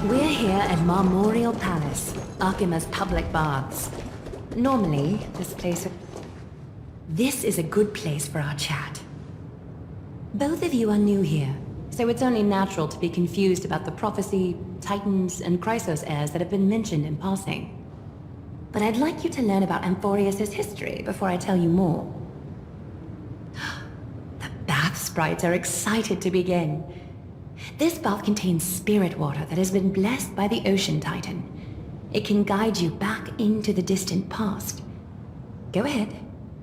We're here at Marmoreal Palace, Archima's public baths. Normally, this is a good place for our chat. Both of you are new here, so it's only natural to be confused about the prophecy, titans, and Chrysos heirs that have been mentioned in passing. But I'd like you to learn about Amphorius' history before I tell you more. The bath sprites are excited to begin. This bath contains spirit water that has been blessed by the Ocean Titan. It can guide you back into the distant past. Go ahead,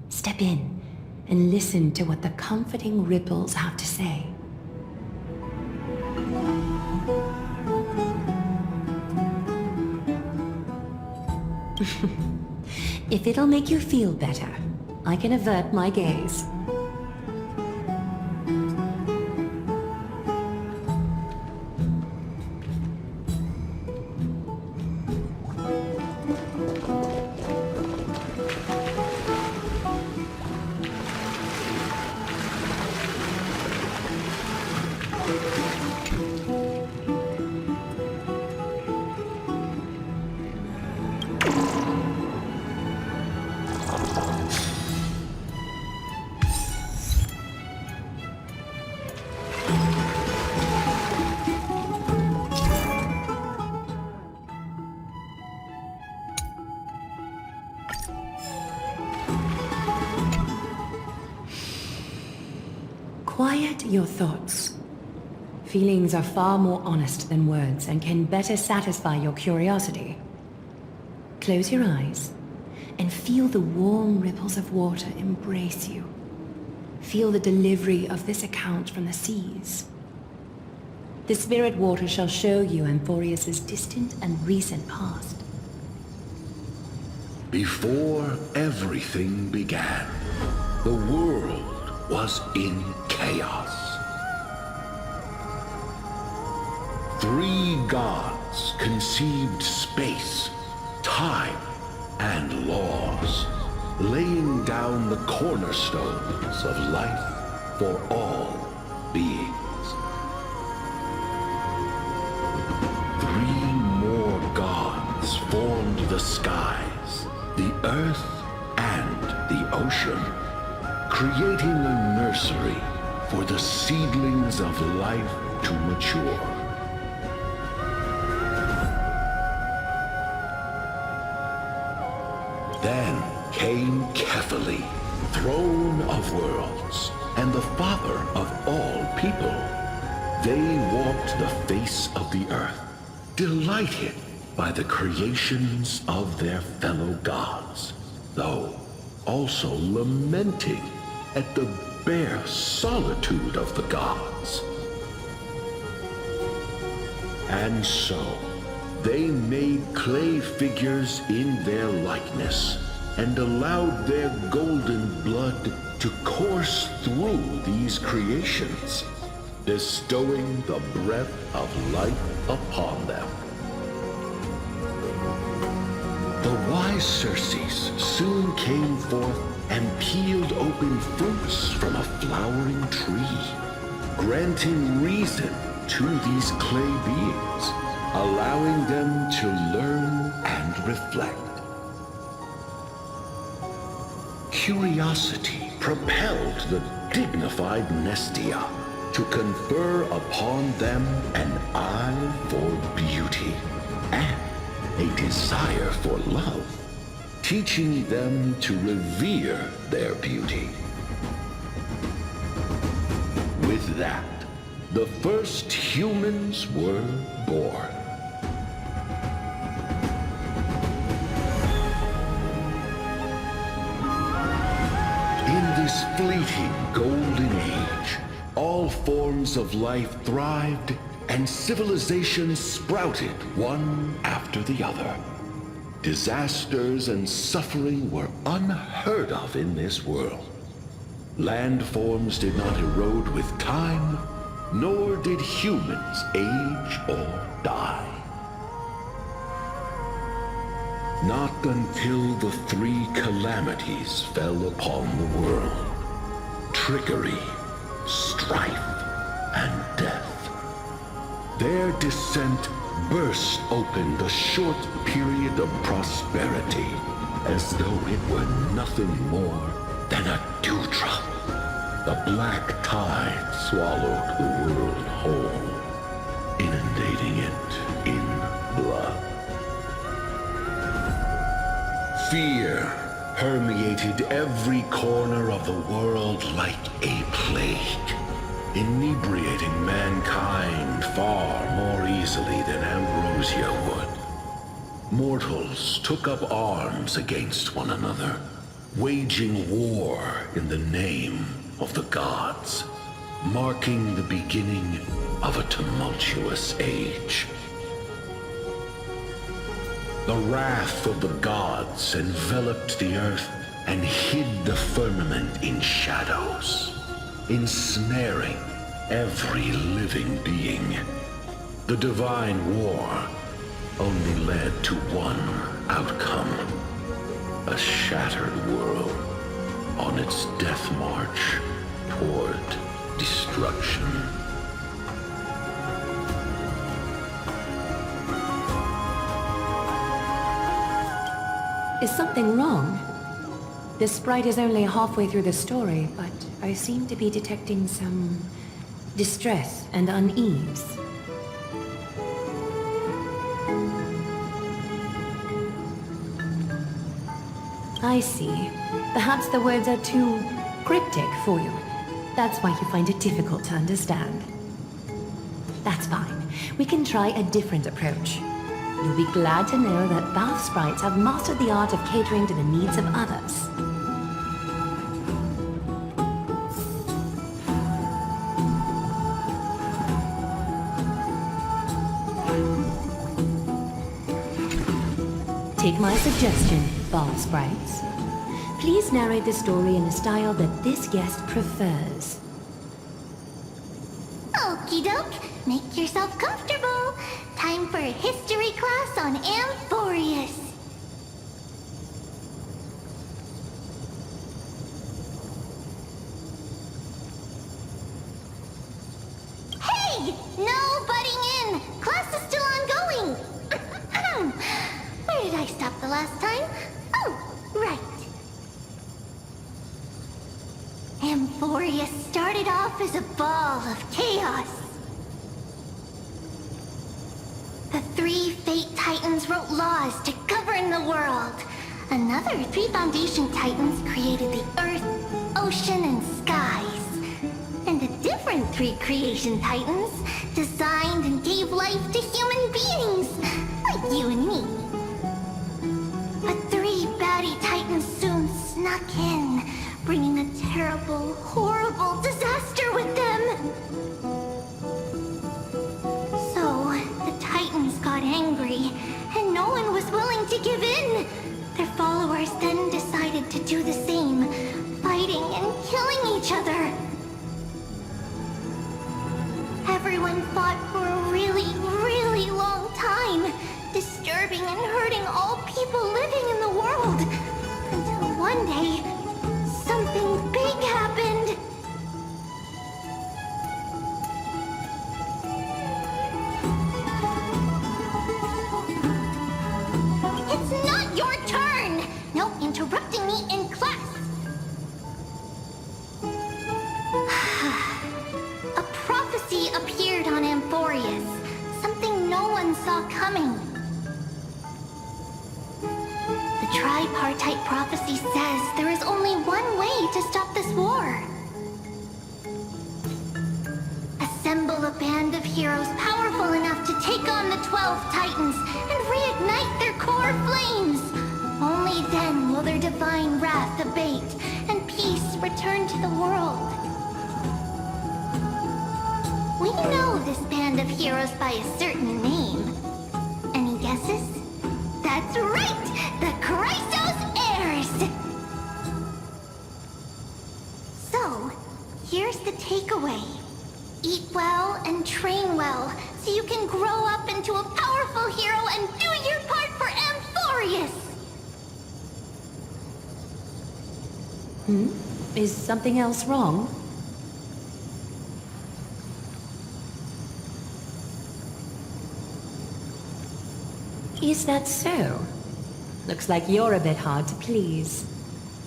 step in, and listen to what the comforting ripples have to say. If it'll make you feel better, I can avert my gaze. Quiet your thoughts. Feelings are far more honest than words and can better satisfy your curiosity. Close your eyes and feel the warm ripples of water embrace you. Feel the delivery of this account from the seas. The spirit water shall show you Amphorius' distant and recent past. Before everything began, the world was in chaos. Three gods conceived space, time, and laws, laying down the cornerstones of life for all beings. Three more gods formed the skies, the earth, and the ocean, creating a nursery for the seedlings of life to mature. Then came Kephali, throne of worlds, and the father of all people. They walked the face of the earth, delighted by the creations of their fellow gods, though also lamenting at the bare solitude of the gods. And so, they made clay figures in their likeness, and allowed their golden blood to course through these creations, bestowing the breath of life upon them. The wise Circes soon came forth and peeled open fruits from a flowering tree, granting reason to these clay beings, allowing them to learn and reflect. Curiosity propelled the dignified Nestia to confer upon them an eye for beauty and a desire for love, teaching them to revere their beauty. With that, the first humans were born. In this fleeting golden age, all forms of life thrived and civilizations sprouted one after the other. Disasters and suffering were unheard of in this world. Landforms did not erode with time, nor did humans age or die. Not until the three calamities fell upon the world: trickery, strife, and death. Their descent burst open the short period of prosperity, as though it were nothing more than a dewdrop. The black tide swallowed the world whole, inundating it in blood. Fear permeated every corner of the world like a plague, inebriating mankind far more easily than ambrosia would. Mortals took up arms against one another, waging war in the name of the gods, marking the beginning of a tumultuous age. The wrath of the gods enveloped the earth and hid the firmament in shadows, ensnaring every living being. The divine war only led to one outcome: a shattered world on its death march toward destruction. Is something wrong? This sprite is only halfway through the story, but I seem to be detecting some distress and unease. I see. Perhaps the words are too cryptic for you. That's why you find it difficult to understand. That's fine. We can try a different approach. You'll be glad to know that bath sprites have mastered the art of catering to the needs of others. Take my suggestion, bath sprites. Please narrate the story in a style that this guest prefers. Okie doke, make yourself comfortable. Time for a history class on Amphorius. Hey! No butting in! Class is still ongoing! Where did I stop the last time? Oh, right. Amphorius started off as a ball of chaos. The three Fate Titans wrote laws to govern the world. Another three Foundation Titans created the Earth, Ocean, and Skies. And the different three Creation Titans designed and gave life to human beings, like you and me. But three baddie Titans soon snuck in, bringing a terrible, horrible disaster with them. So, the Titans got angry, and no one was willing to give in. Their followers then decided to do the same, fighting and killing each other. Everyone fought for a really, really long time, disturbing and hurting all people living in the world. Until one day, something big happened. It's not your turn! No interrupting me in class. A prophecy appeared on Amphorius, something no one saw coming. The tripartite prophecy says there is only one way to stop this war. Assemble a band of heroes powerful enough to take on the 12 Titans and reignite their core flames. Only then will their divine wrath abate and peace return to the world. We know this band of heroes by a certain name. Any guesses? That's right! The Chrysos Heirs! So, so you can grow up into a powerful hero and do your part for Amphorius! Is something else wrong? Is that so? Looks like you're a bit hard to please.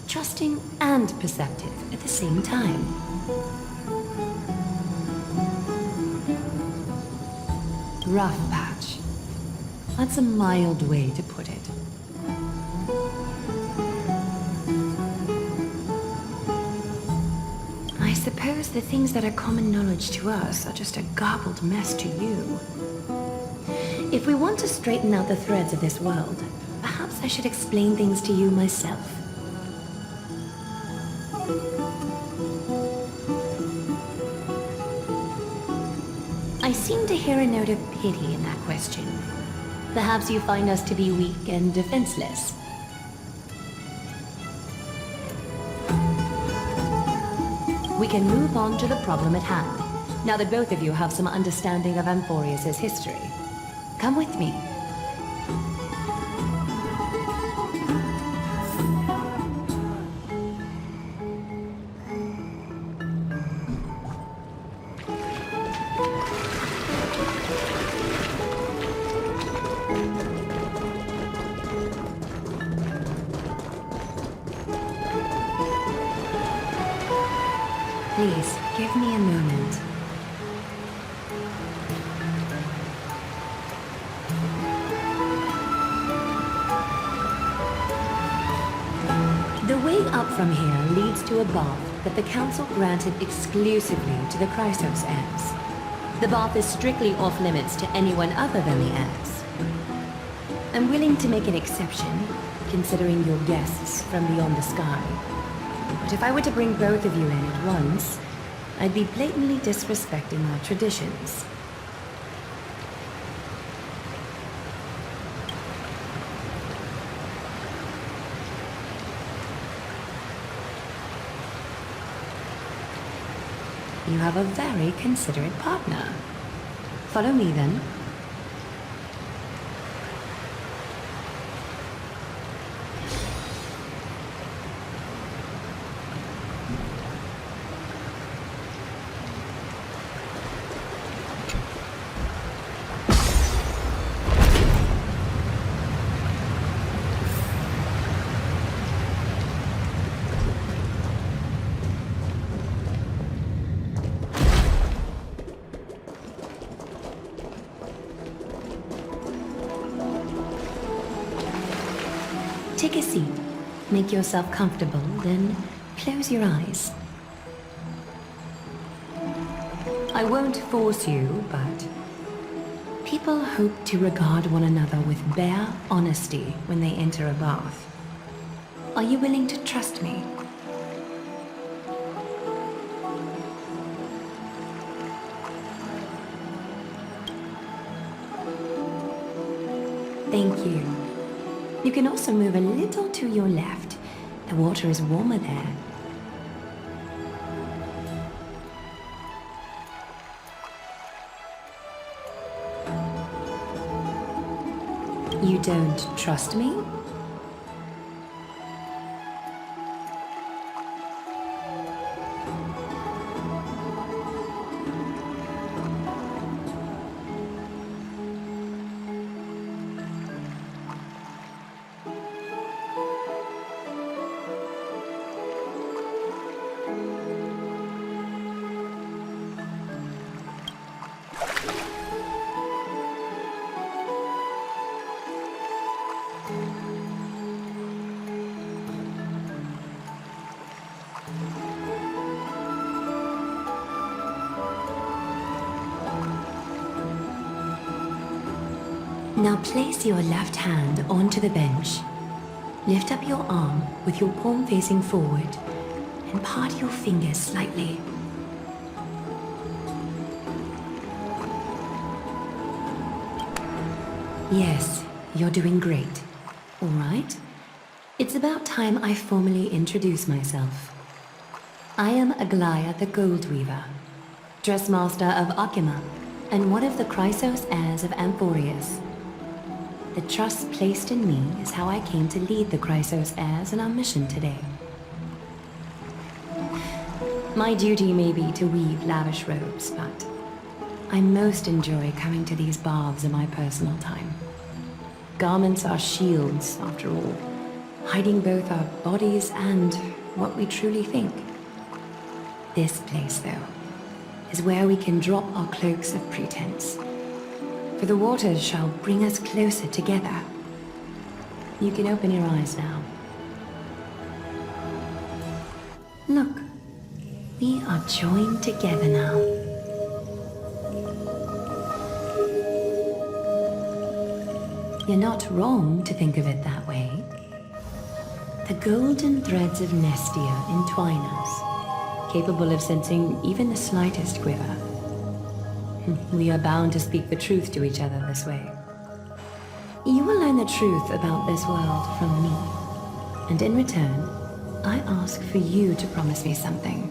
Trusting and perceptive at the same time. Rough patch. That's a mild way to put it. I suppose the things that are common knowledge to us are just a garbled mess to you. If we want to straighten out the threads of this world, perhaps I should explain things to you myself. I seem to hear a note of pity in that question. Perhaps you find us to be weak and defenseless. We can move on to the problem at hand, now that both of you have some understanding of Amphorius' history. Come with me. Please, give me a moment. The way up from here leads to a bath that the Council granted exclusively to the Chrysos Ants. The bath is strictly off-limits to anyone other than the Ants. I'm willing to make an exception, considering you're guests from beyond the sky. But if I were to bring both of you in at once, I'd be blatantly disrespecting our traditions. You have a very considerate partner. Follow me then. Take a seat. Make yourself comfortable, then close your eyes. I won't force you, but people hope to regard one another with bare honesty when they enter a bath. Are you willing to trust me? Thank you. You can also move a little to your left. The water is warmer there. You don't trust me? Now place your left hand onto the bench. Lift up your arm with your palm facing forward and part your fingers slightly. Yes, you're doing great. All right? It's about time I formally introduce myself. I am Aglaya the Gold Weaver, Dressmaster of Akima, and one of the Chrysos heirs of Amphorius. The trust placed in me is how I came to lead the Chrysos heirs in our mission today. My duty may be to weave lavish robes, but I most enjoy coming to these baths in my personal time. Garments are shields, after all, hiding both our bodies and what we truly think. This place, though, is where we can drop our cloaks of pretense. For the waters shall bring us closer together. You can open your eyes now. Look, we are joined together now. You're not wrong to think of it that way. The golden threads of Nestia entwine us, capable of sensing even the slightest quiver. We are bound to speak the truth to each other this way. You will learn the truth about this world from me, and in return, I ask for you to promise me something.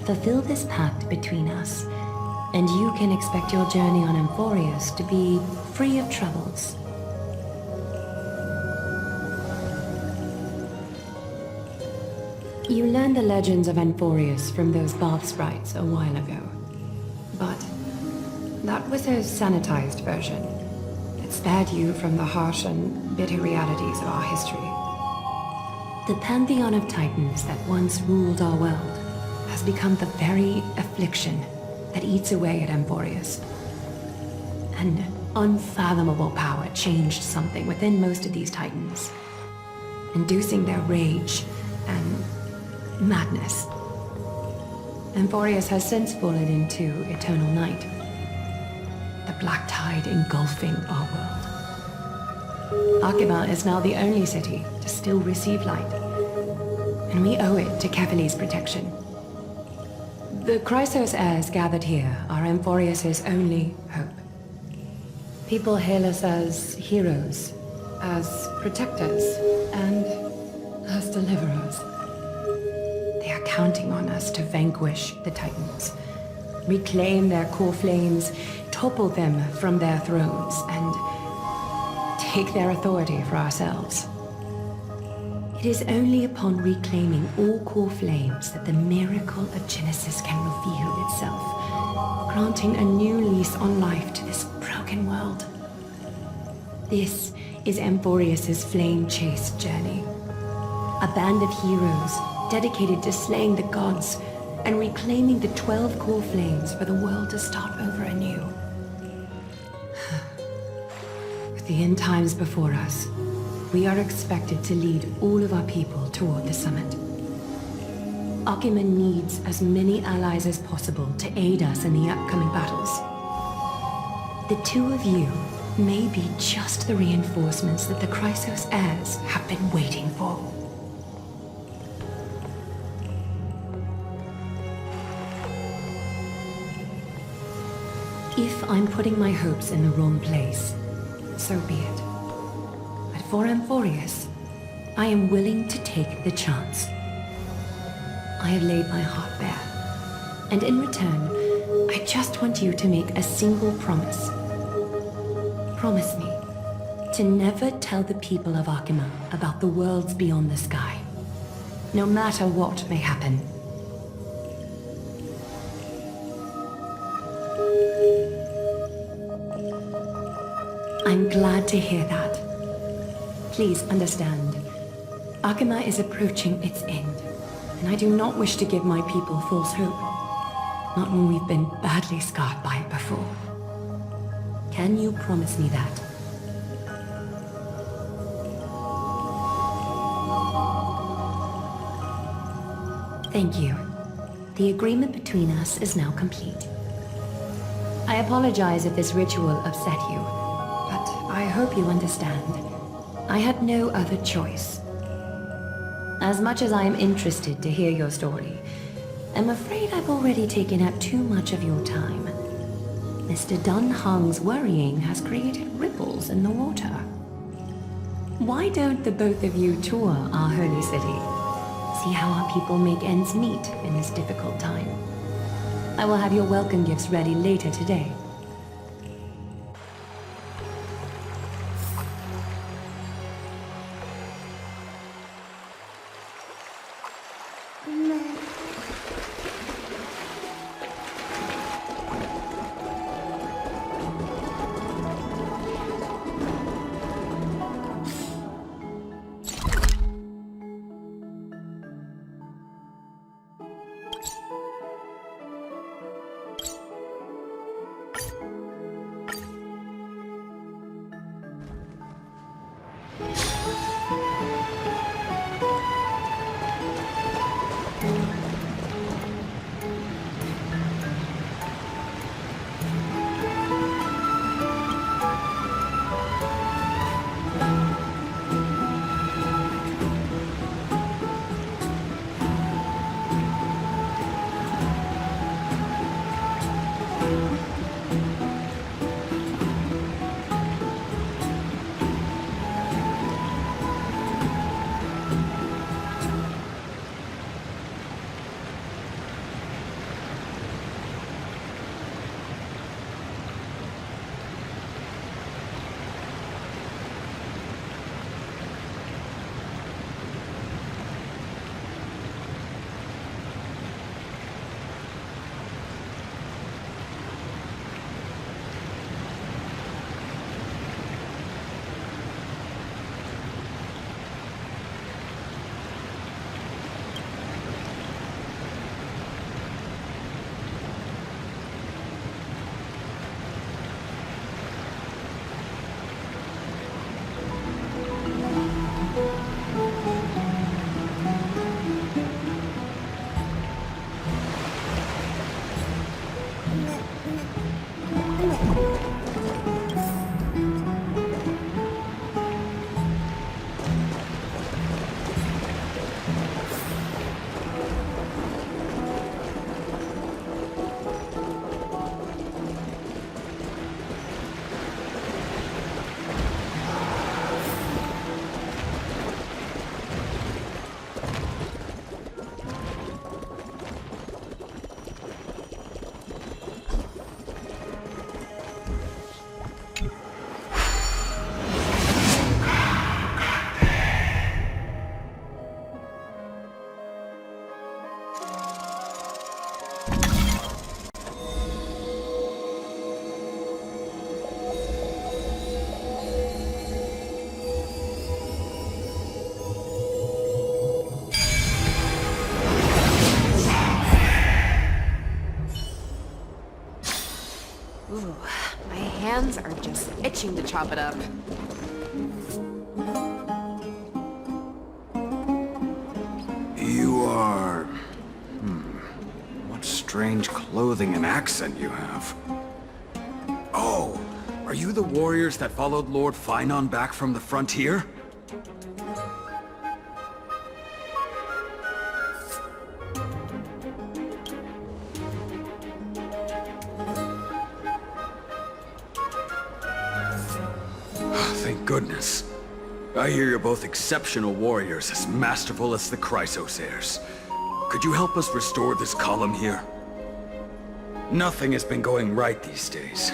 Fulfill this pact between us, and you can expect your journey on Amphorius to be free of troubles. You learned the legends of Amphorius from those bath sprites a while ago. But that was a sanitized version. It spared you from the harsh and bitter realities of our history. The pantheon of titans that once ruled our world has become the very affliction that eats away at Amphorius. An unfathomable power changed something within most of these titans, inducing their rage and madness. Amphorius has since fallen into eternal night, the black tide engulfing our world. Akima is now the only city to still receive light, and we owe it to Kefali's protection. The Chrysos heirs gathered here are Amphorius's only hope. People hail us as heroes, as protectors, and as deliverers. They are counting on us to vanquish the Titans, reclaim their core flames, topple them from their thrones, and take their authority for ourselves. It is only upon reclaiming all core flames that the miracle of Genesis can reveal itself, granting a new lease on life to this broken world. This is Amphorius's flame chase journey. A band of heroes dedicated to slaying the gods and reclaiming the 12 core flames for the world to start over anew. With the end times before us, we are expected to lead all of our people toward the summit. Akima needs as many allies as possible to aid us in the upcoming battles. The two of you may be just the reinforcements that the Chrysos heirs have been waiting for. If I'm putting my hopes in the wrong place, so be it. But for Amphorius, I am willing to take the chance. I have laid my heart bare, and in return, I just want you to make a single promise. Promise me to never tell the people of Akima about the worlds beyond the sky, no matter what may happen. I'm glad to hear that. Please understand, Akima is approaching its end, and I do not wish to give my people false hope, not when we've been badly scarred by it before. Can you promise me that? Thank you. The agreement between us is now complete. I apologize if this ritual upset you, but I hope you understand. I had no other choice. As much as I am interested to hear your story, I'm afraid I've already taken up too much of your time. Mr. Dun Hong's worrying has created ripples in the water. Why don't the both of you tour our holy city? See how our people make ends meet in this difficult time. I will have your welcome gifts ready later today. Ooh, my hands are just itching to chop it up. You are... What strange clothing and accent you have. Oh, are you the warriors that followed Lord Finon back from the frontier? Thank goodness. I hear you're both exceptional warriors, as masterful as the Chrysos heirs. Could you help us restore this column here? Nothing has been going right these days.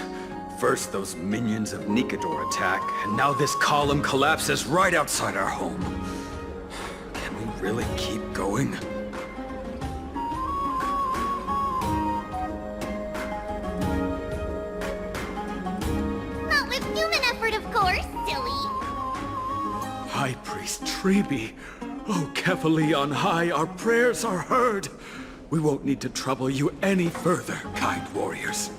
First those minions of Nikador attack, and now this column collapses right outside our home. Can we really keep going? Not with human effort, of course, silly. High Priest Treeby! Oh, Kefali on high, our prayers are heard! We won't need to trouble you any further, kind warriors.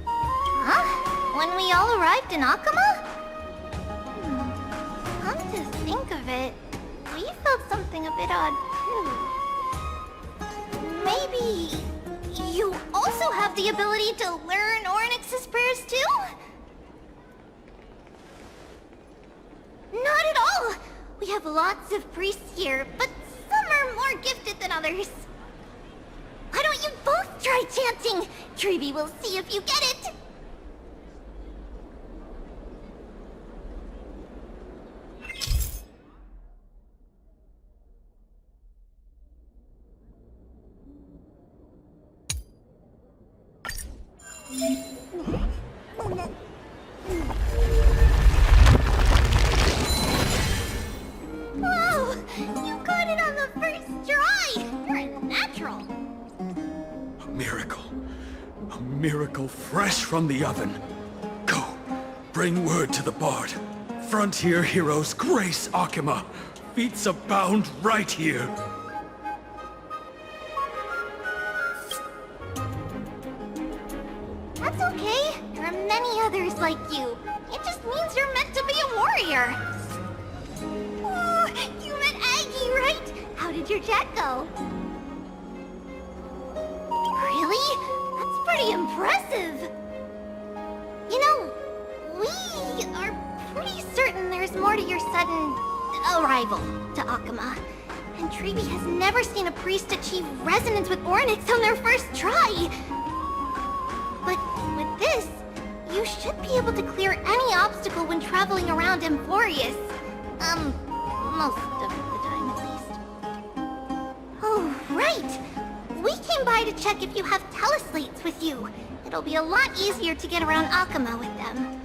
Huh? When we all arrived in Akama? Come to think of it, we felt something a bit odd, too. Maybe... you also have the ability to learn Ornyx's prayers, too? Not at all! We have lots of priests here, but some are more gifted than others. Why don't you both try chanting? Treeby will see if you get it! Whoa! You got it on the first try! You're a natural! A miracle. A miracle fresh from the oven. Go. Bring word to the Bard. Frontier heroes grace Akima. Feats abound right here. That's okay. There are many others like you. It just means you're meant to be a warrior. Oh, you met Aggie, right? How did your chat go? Really? That's pretty impressive. You know, we are pretty certain there's more to your sudden arrival to Akima. And Treeby has never seen a priest achieve resonance with Ornyx on their first try. But with this, you should be able to clear any obstacle when traveling around Emporius. Most of the time at least. Oh, right! We came by to check if you have teleslates with you. It'll be a lot easier to get around Akima with them.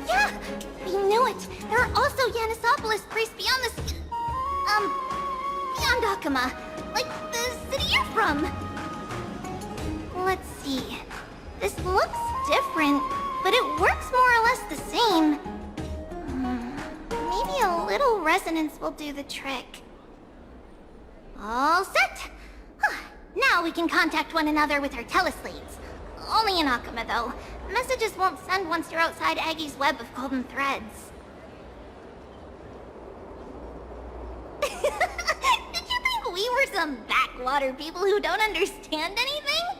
Yeah! We knew it! There are also Yanisopolis priests beyond the... beyond Akima. Like the city you're from. Let's see. This looks different, but it works more or less the same. Maybe a little resonance will do the trick. All set! Now we can contact one another with our teleslates. Only in Akima, though. Messages won't send once you're outside Aggie's web of golden threads. Did you think we were some backwater people who don't understand anything?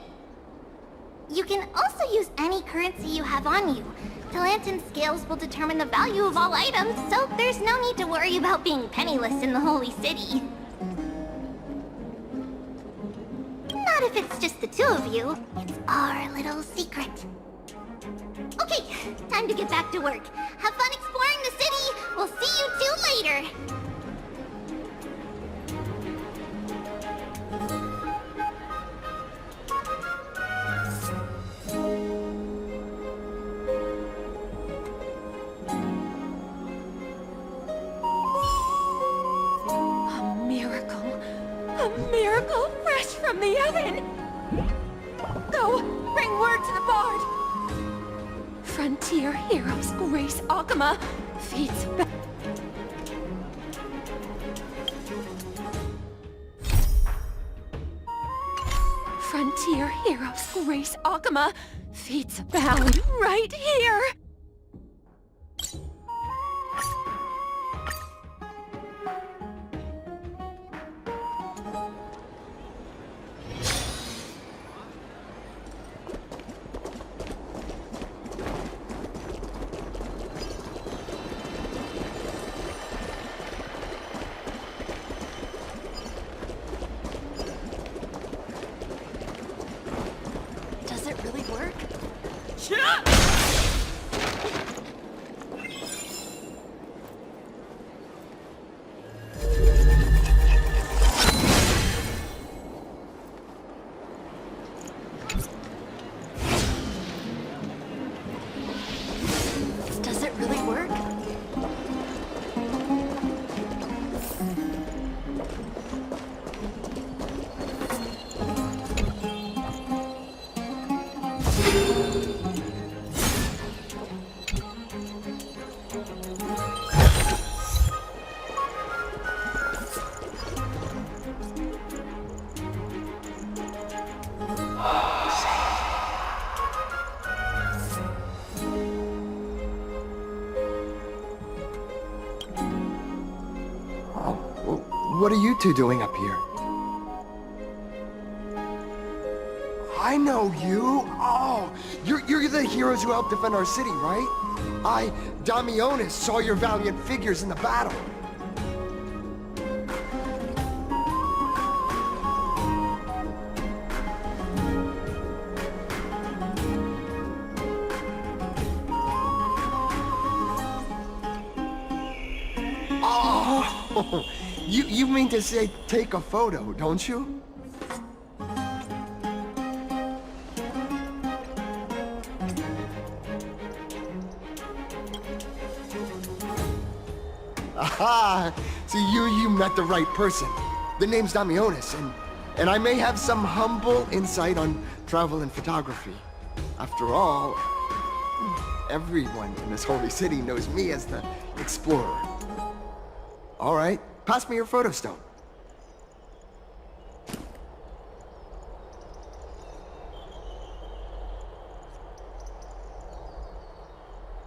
You can also use any currency you have on you. Talantan scales will determine the value of all items, so there's no need to worry about being penniless in the Holy City. Not if it's just the two of you. It's our little secret. Okay, time to get back to work. Have fun exploring the city! We'll see you two later! A miracle fresh from the oven! Go, bring word to the Bard! Frontier heroes grace Akima, feats Frontier heroes grace Akima, feats abound right here! Does it really work? Does it really work? What are you two doing up here? I know you! Oh, you're the heroes who helped defend our city, right? I, Damionis, saw your valiant figures in the battle. Oh, you mean to say take a photo, don't you? Haha! See, you met the right person. The name's Damionis, and I may have some humble insight on travel and photography. After all, everyone in this holy city knows me as the explorer. All right, pass me your photo stone.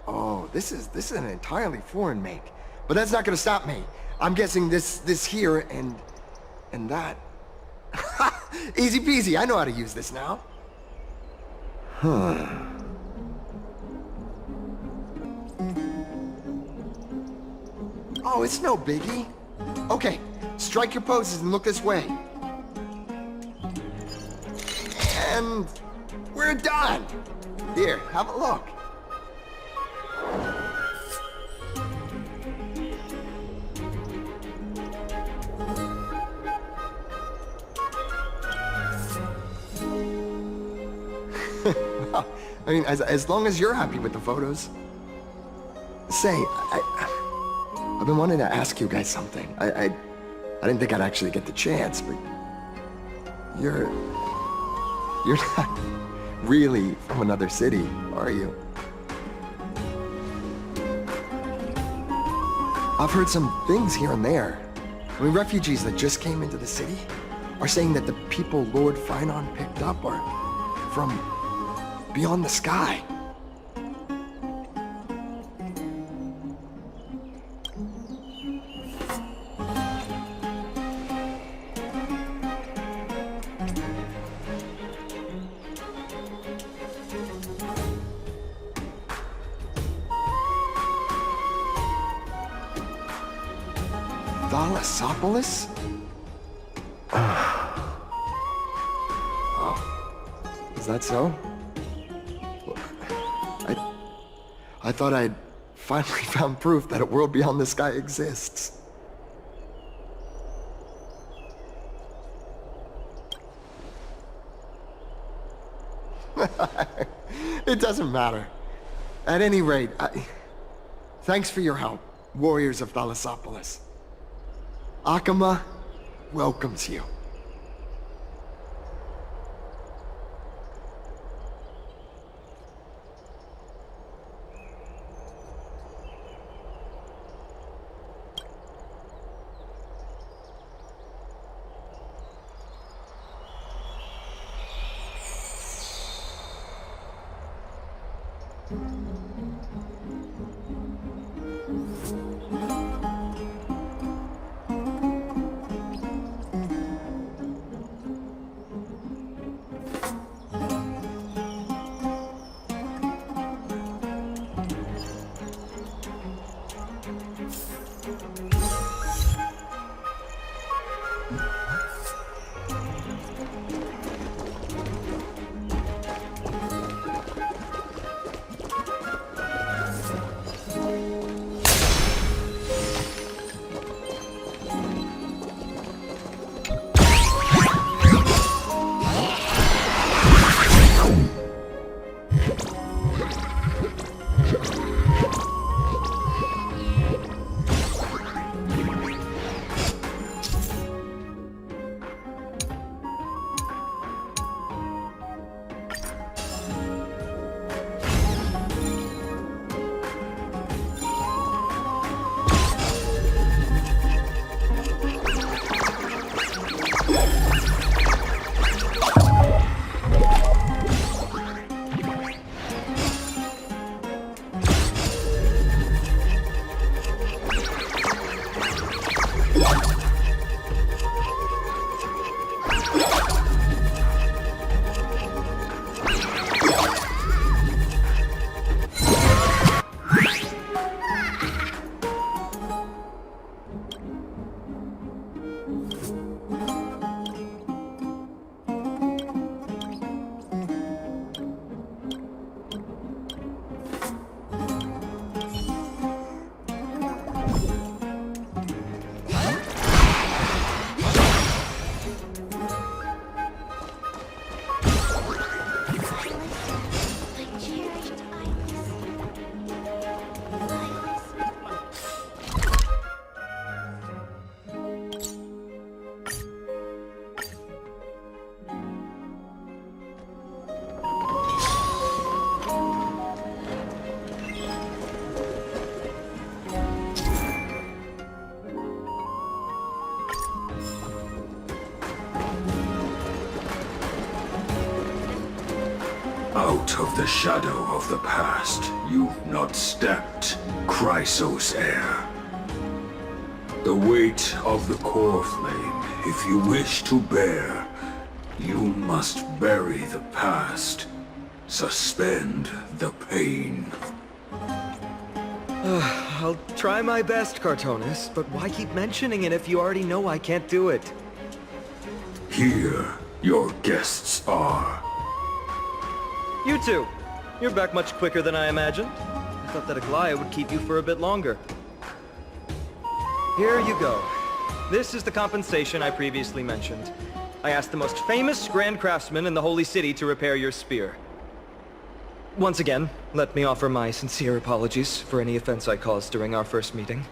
Oh, this is an entirely foreign make. But that's not gonna stop me. I'm guessing this here and that. Easy peasy, I know how to use this now. Oh, it's no biggie. Okay, strike your poses and look this way. And we're done. Here, have a look. Well, I mean, as long as you're happy with the photos. Say, I've been wanting to ask you guys something. I didn't think I'd actually get the chance, but you're not really from another city, are you? I've heard some things here and there. I mean, refugees that just came into the city are saying that the people Lord Phrynon picked up are from beyond the sky. Thalassopolis? Oh, is that so? I thought I'd finally found proof that a world beyond the sky exists. It doesn't matter. At any rate, thanks for your help, warriors of Thalassopolis. Akama welcomes you. Out of the shadow of the past, you've not stepped, Chrysos heir. The weight of the core flame, if you wish to bear, you must bury the past. Suspend the pain. I'll try my best, Cartonis, but why keep mentioning it if you already know I can't do it? Here, your guests are. You two! You're back much quicker than I imagined. I thought that Aglaya would keep you for a bit longer. Here you go. This is the compensation I previously mentioned. I asked the most famous Grand Craftsman in the Holy City to repair your spear. Once again, let me offer my sincere apologies for any offense I caused during our first meeting.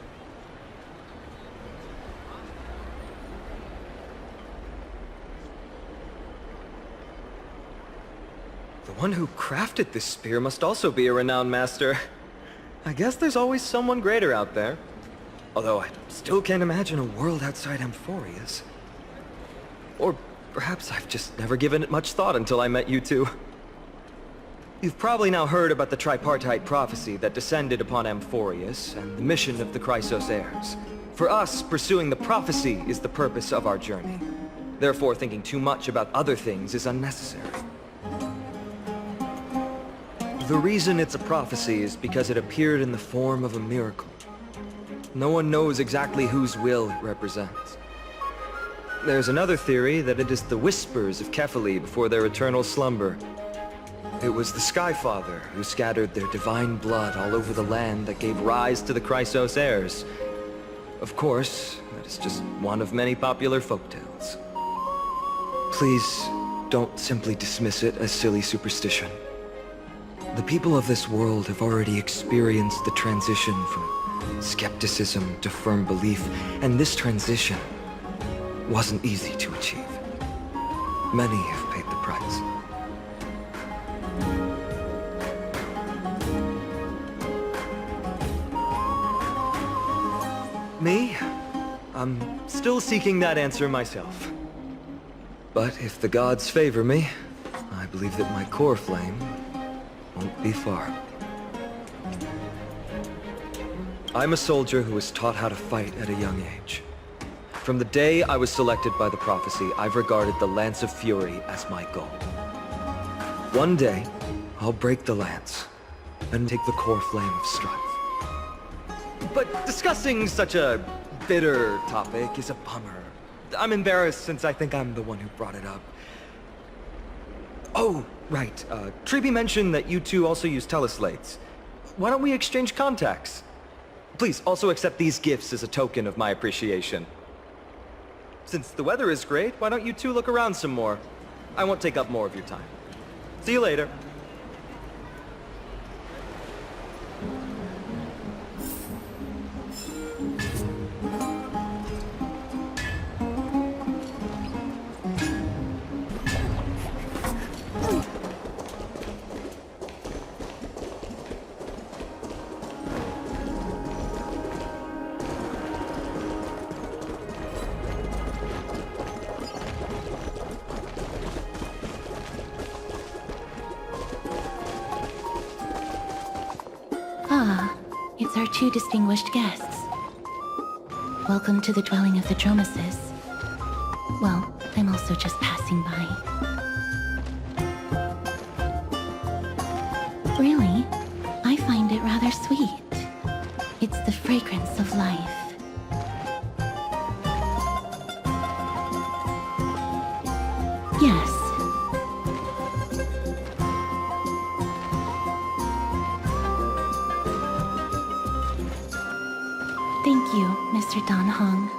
The one who crafted this spear must also be a renowned master. I guess there's always someone greater out there. Although I still can't imagine a world outside Amphoria's. Or perhaps I've just never given it much thought until I met you two. You've probably now heard about the tripartite prophecy that descended upon Amphorius and the mission of the Chrysos heirs. For us, pursuing the prophecy is the purpose of our journey. Therefore, thinking too much about other things is unnecessary. The reason it's a prophecy is because it appeared in the form of a miracle. No one knows exactly whose will it represents. There's another theory that it is the whispers of Kefali before their eternal slumber. It was the Skyfather who scattered their divine blood all over the land that gave rise to the Chrysos heirs. Of course, that is just one of many popular folktales. Please, don't simply dismiss it as silly superstition. The people of this world have already experienced the transition from skepticism to firm belief, and this transition wasn't easy to achieve. Many have paid the price. Me? I'm still seeking that answer myself. But if the gods favor me, I believe that my core flame won't be far. I'm a soldier who was taught how to fight at a young age. From the day I was selected by the prophecy, I've regarded the Lance of Fury as my goal. One day, I'll break the lance and take the core flame of strife. But discussing such a bitter topic is a bummer. I'm embarrassed since I think I'm the one who brought it up. Oh, right. Treeby mentioned that you two also use teleslates. Why don't we exchange contacts? Please, also accept these gifts as a token of my appreciation. Since the weather is great, why don't you two look around some more? I won't take up more of your time. See you later. It's our two distinguished guests. Welcome to the dwelling of the Dromeses. Well, I'm also just passing by. Really? I find it rather sweet. It's the fragrance of life. Yes. Thank you, Mr. Dan Hong.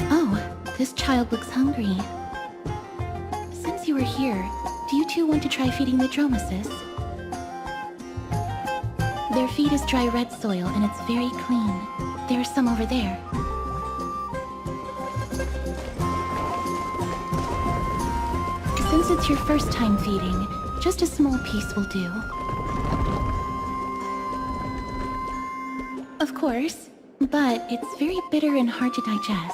Oh, this child looks hungry. Since you were here, do you two want to try feeding the Dromeses? Their feed is dry red soil, and it's very clean. There are some over there. Since it's your first time feeding, just a small piece will do. Of course, but it's very bitter and hard to digest.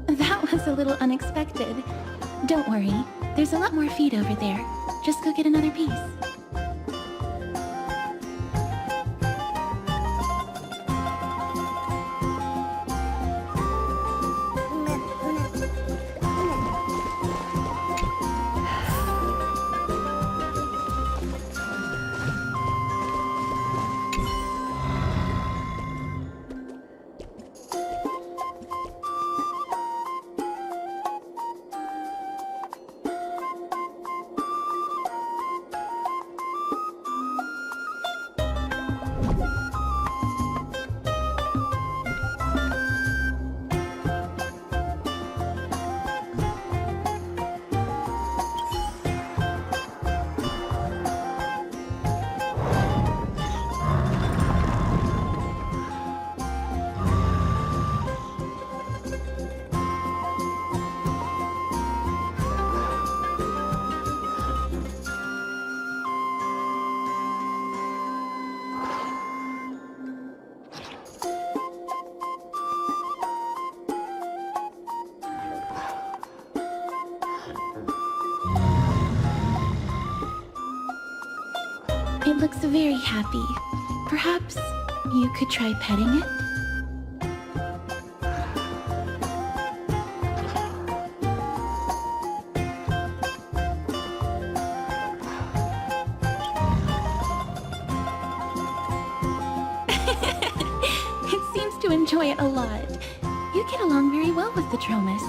That was a little unexpected. Don't worry, there's a lot more feed over there. Just go get another piece. It looks very happy. Perhaps you could try petting it? It seems to enjoy it a lot. You get along very well with the Dromus.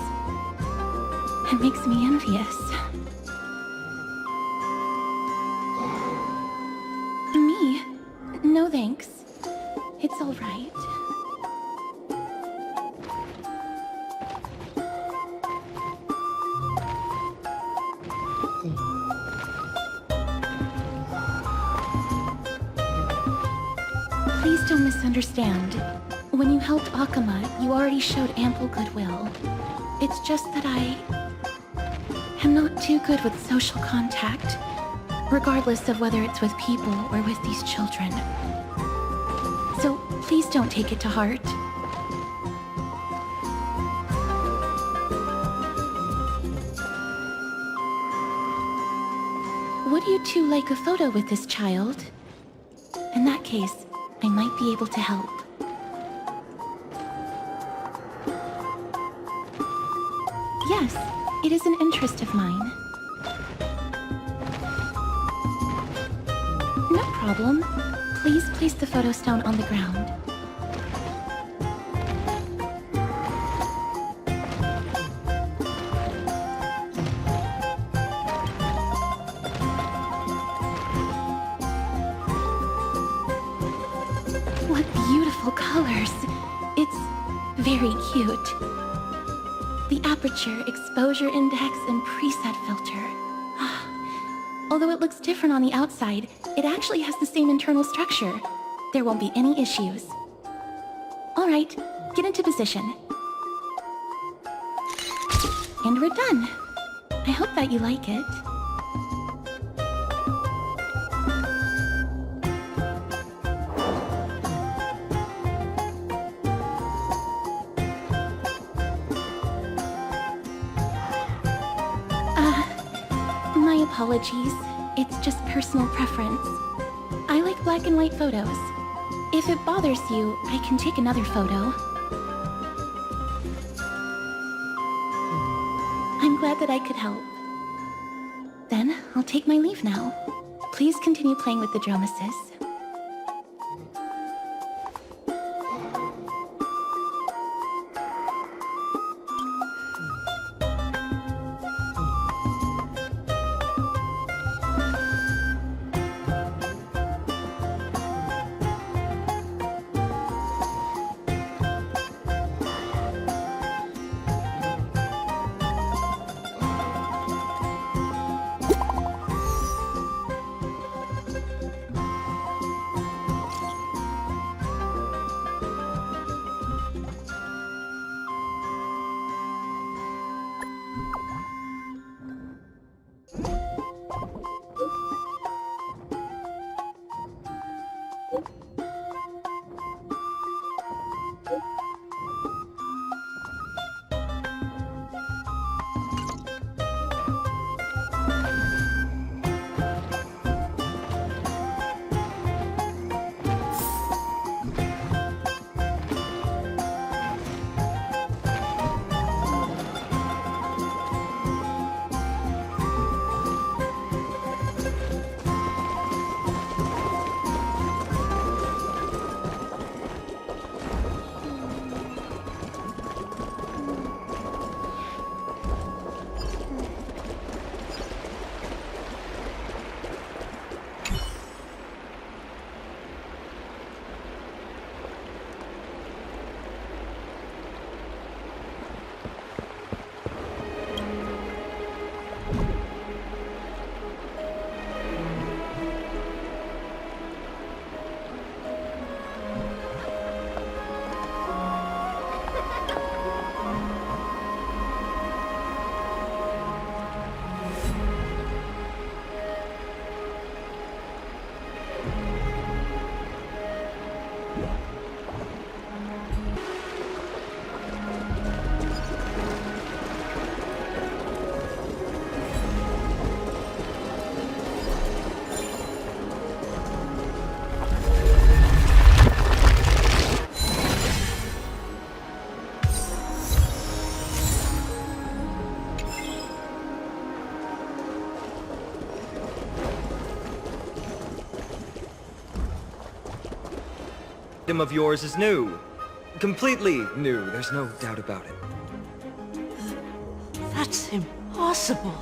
It makes me envious. Me? No thanks. It's all right. Please don't misunderstand. When you helped Akama, you already showed ample goodwill. It's just that I am not too good with social contact, regardless of whether it's with people or with these children. So please don't take it to heart. Would you two like a photo with this child? In that case, I might be able to help. Yes, it is an interest of mine. No problem. Please place the photo stone on the ground. What beautiful colors! It's very cute. The aperture, exposure index, and preset filter. Although it looks different on the outside, it actually has the same internal structure. There won't be any issues. Alright, get into position. And we're done. I hope that you like it. My apologies. It's just personal preference. I like black and white photos. If it bothers you, I can take another photo. I'm glad that I could help. Then, I'll take my leave now. Please continue playing with the Dromesis. Of yours is new. Completely new, there's no doubt about it. That's him. possible?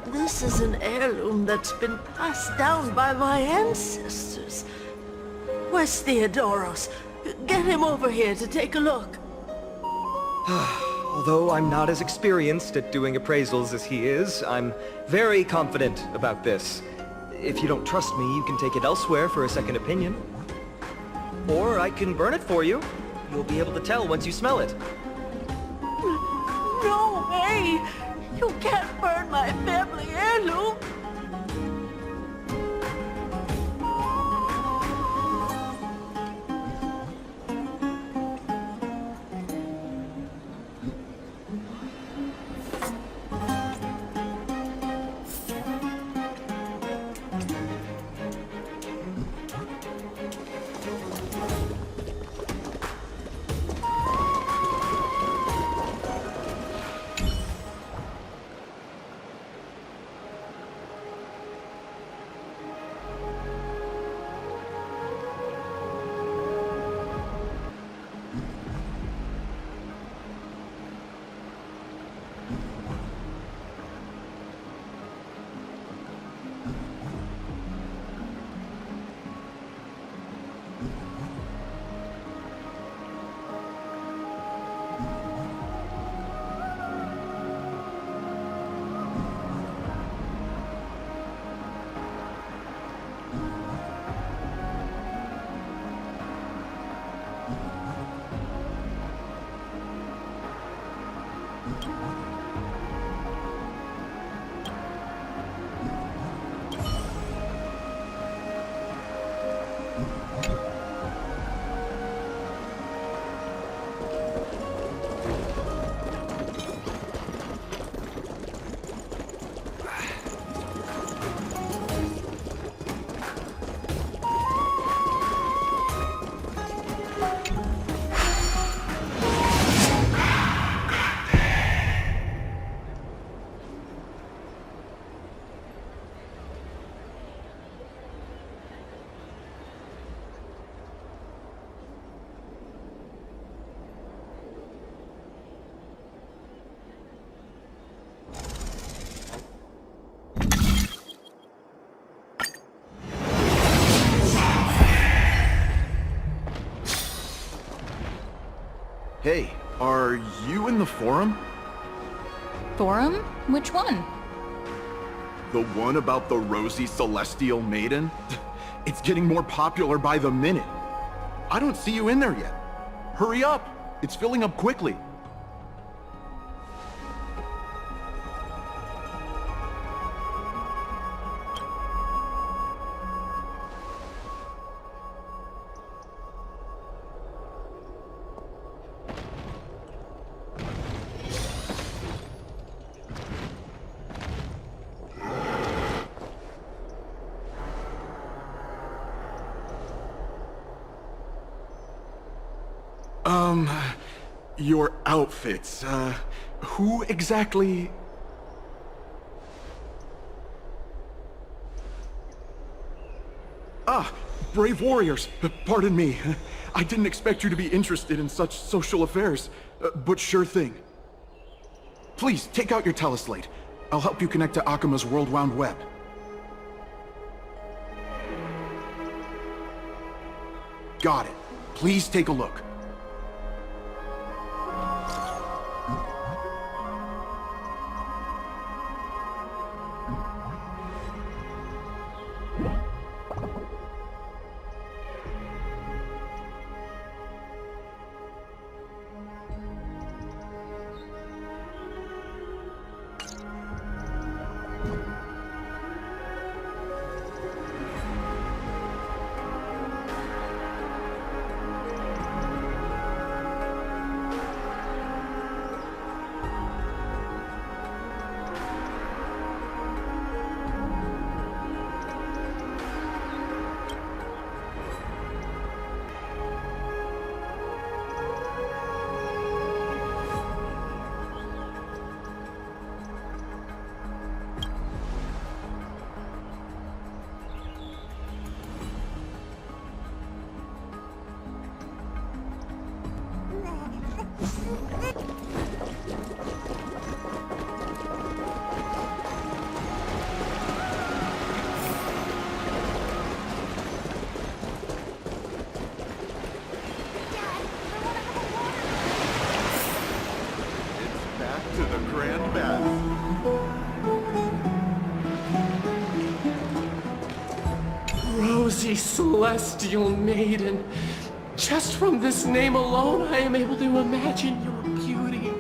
This is an heirloom that's been passed down by my ancestors. Where's Theodoros? Get him over here to take a look. Although I'm not as experienced at doing appraisals as he is, I'm very confident about this. If you don't trust me, you can take it elsewhere for a second opinion. Or I can burn it for you. You'll be able to tell once you smell it. No way! You can't burn my family heirloom! Hey, are you in the forum? Forum? Which one? The one about the rosy celestial maiden? It's getting more popular by the minute. I don't see you in there yet. Hurry up! It's filling up quickly. Your outfits, who exactly... Ah, brave warriors, pardon me. I didn't expect you to be interested in such social affairs, but sure thing. Please, take out your teleslate. I'll help you connect to Akuma's World Round Web. Got it. Please take a look. Grand Bath. Rosy Celestial Maiden. Just from this name alone, I am able to imagine your beauty.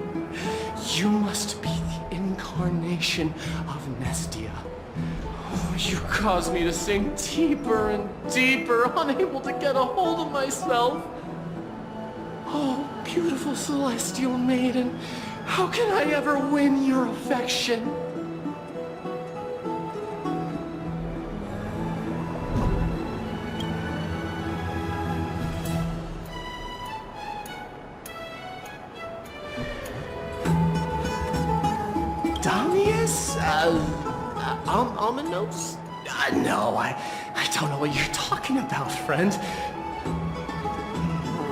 You must be the incarnation of Nestia. Oh, you cause me to sink deeper and deeper, unable to get a hold of myself. Oh, beautiful Celestial Maiden, how can I ever win your affection? Damius? Almanos? No, I don't know what you're talking about, friend.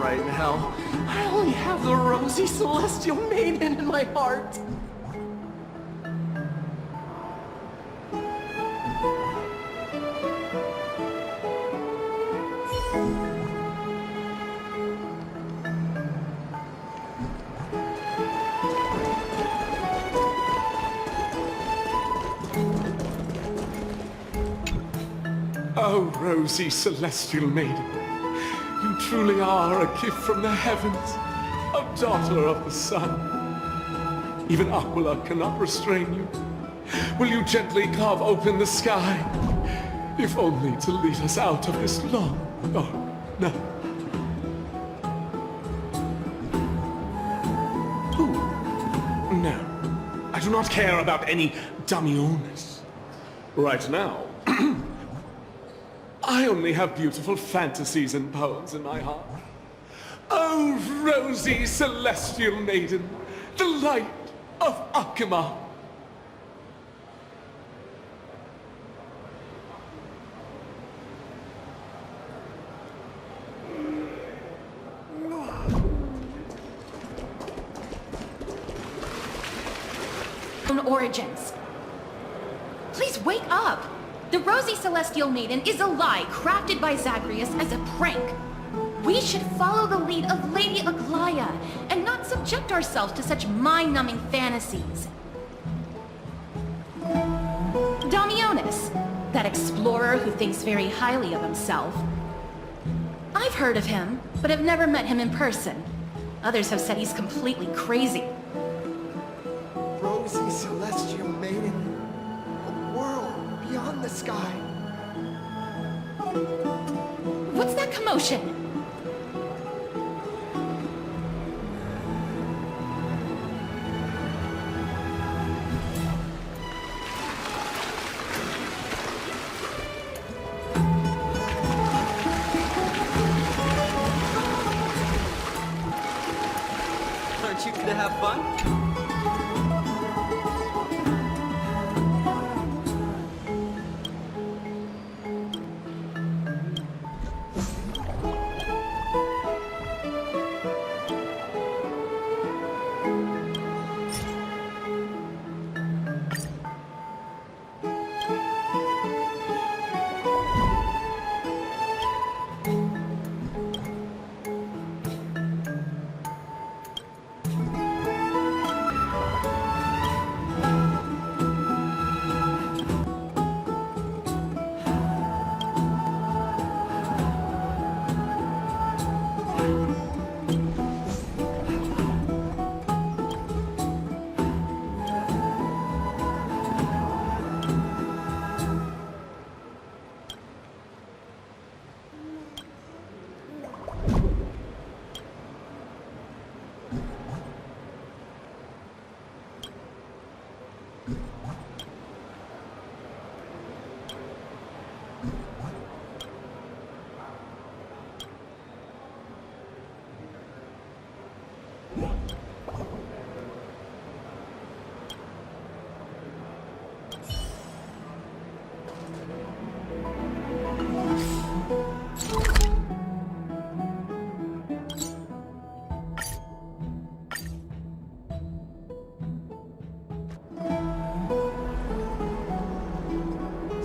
Right now, I only have the rosy Celestial Maiden in my heart. Oh, rosy Celestial Maiden, you truly are a gift from the heavens, a daughter of the sun. Even Aquila cannot restrain you. Will you gently carve open the sky, if only to lead us out of this long, dark night? Ooh, no, I do not care about any Damiones. Right now, I only have beautiful fantasies and poems in my heart. Oh, rosy Celestial Maiden, the light of Akima. Origins. Please wake up! The Rosy Celestial Maiden is a lie crafted by Zagreus as a prank. We should follow the lead of Lady Aglaya and not subject ourselves to such mind-numbing fantasies. Damionis, that explorer who thinks very highly of himself. I've heard of him, but have never met him in person. Others have said he's completely crazy. Rosy Celestial Maiden, a world beyond the sky. What's that commotion? Aren't you gonna have fun?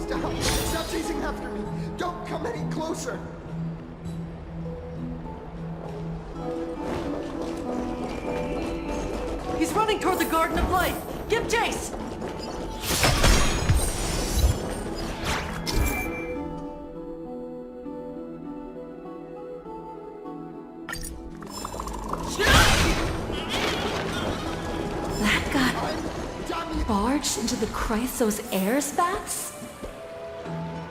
Stop chasing after me! Don't come any closer! He's He's running toward the Garden of Life! Give chase! That got barged into the Chrysos air spats?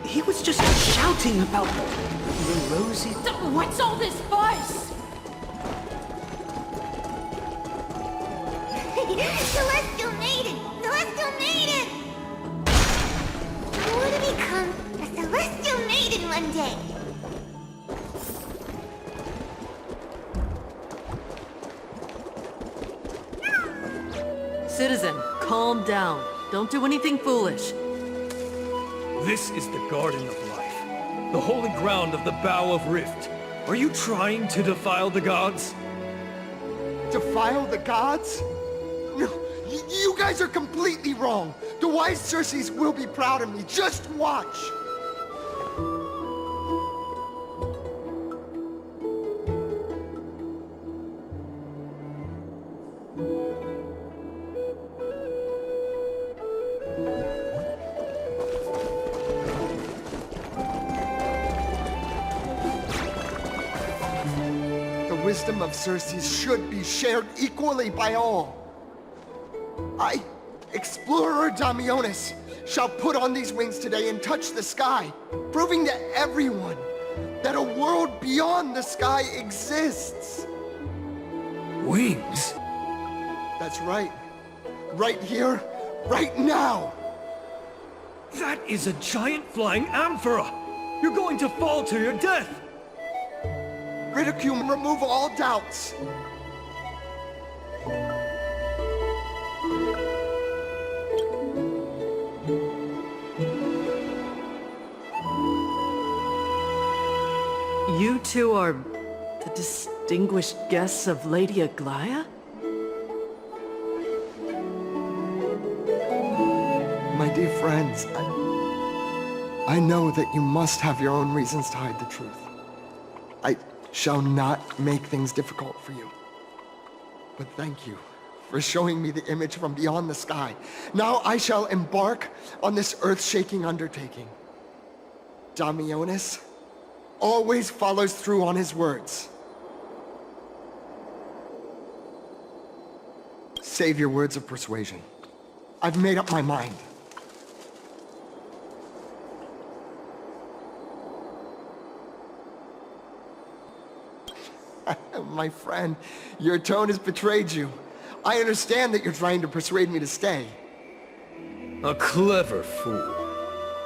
He was just shouting about the rosy... What's all this buzz? Celestial Maiden! Celestial Maiden! I want to become a Celestial Maiden one day. Citizen, calm down. Don't do anything foolish. This is the Garden of Life, the holy ground of the Bow of Rift. Are you trying to defile the gods? Defile the gods? No, you guys are completely wrong. The wise Circes will be proud of me. Just watch. The wisdom of Circes should be shared equally by all. I, Explorer Damionis, shall put on these wings today and touch the sky, proving to everyone that a world beyond the sky exists. Wings? That's right. Right here, right now. That is a giant flying amphora! You're going to fall to your death! Ridicule and remove all doubts. You two are the distinguished guests of Lady Aglaia? My dear friends, I know that you must have your own reasons to hide the truth. I shall not make things difficult for you. But thank you for showing me the image from beyond the sky. Now I shall embark on this earth-shaking undertaking. Damionis always follows through on his words. Save your words of persuasion. I've made up my mind. My friend, your tone has betrayed you. I understand that you're trying to persuade me to stay. A clever fool.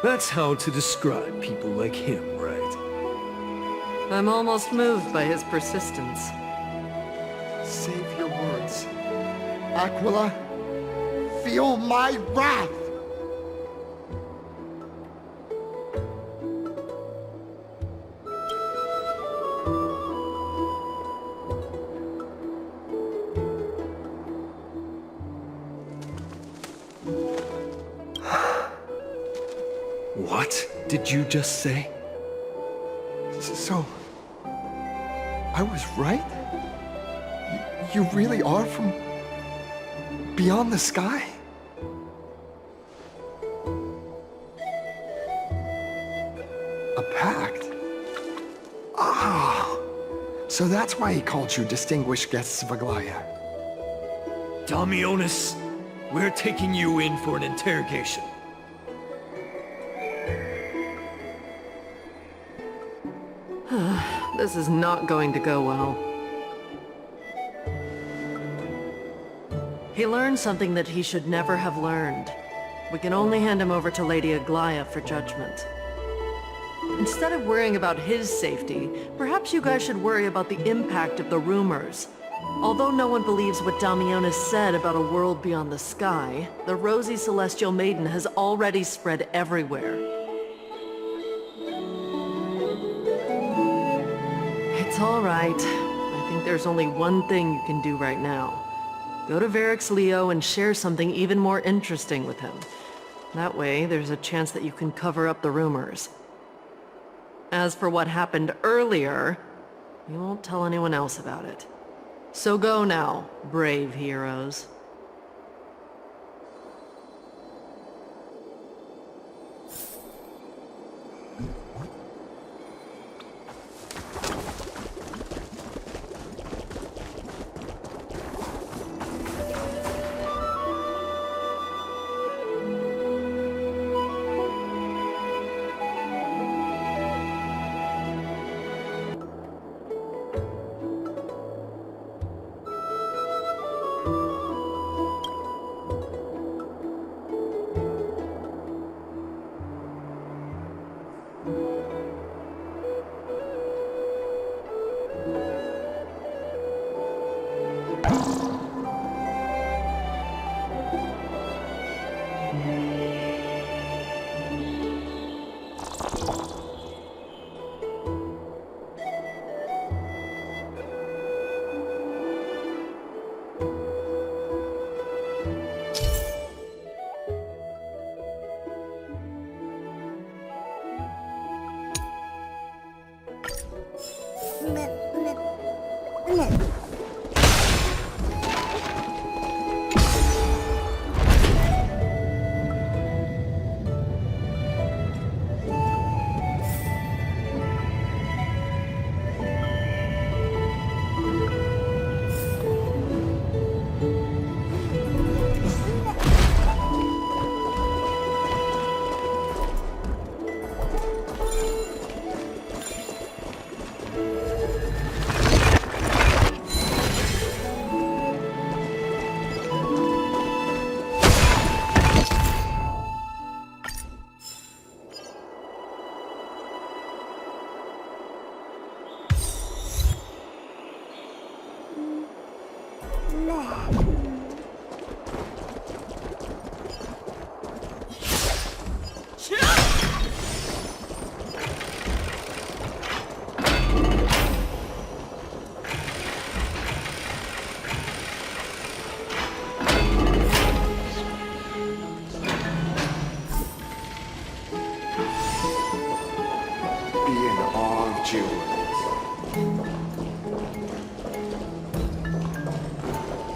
That's how to describe people like him, right? I'm almost moved by his persistence. Save your words. Aquila, feel my wrath! What did you just say? So, I was right? You really are from beyond the sky? A pact? Ah, so that's why he called you distinguished guests of Aglaia. Damionis, we're taking you in for an interrogation. This is not going to go well. He learned something that he should never have learned. We can only hand him over to Lady Aglaia for judgment. Instead of worrying about his safety, perhaps you guys should worry about the impact of the rumors. Although no one believes what Damionis said about a world beyond the sky, the rosy celestial maiden has already spread everywhere. It's all right. I think there's only one thing you can do right now. Go to Varix Leo and share something even more interesting with him. That way, there's a chance that you can cover up the rumors. As for what happened earlier, you won't tell anyone else about it. So go now, brave heroes. Be in awe of jewels.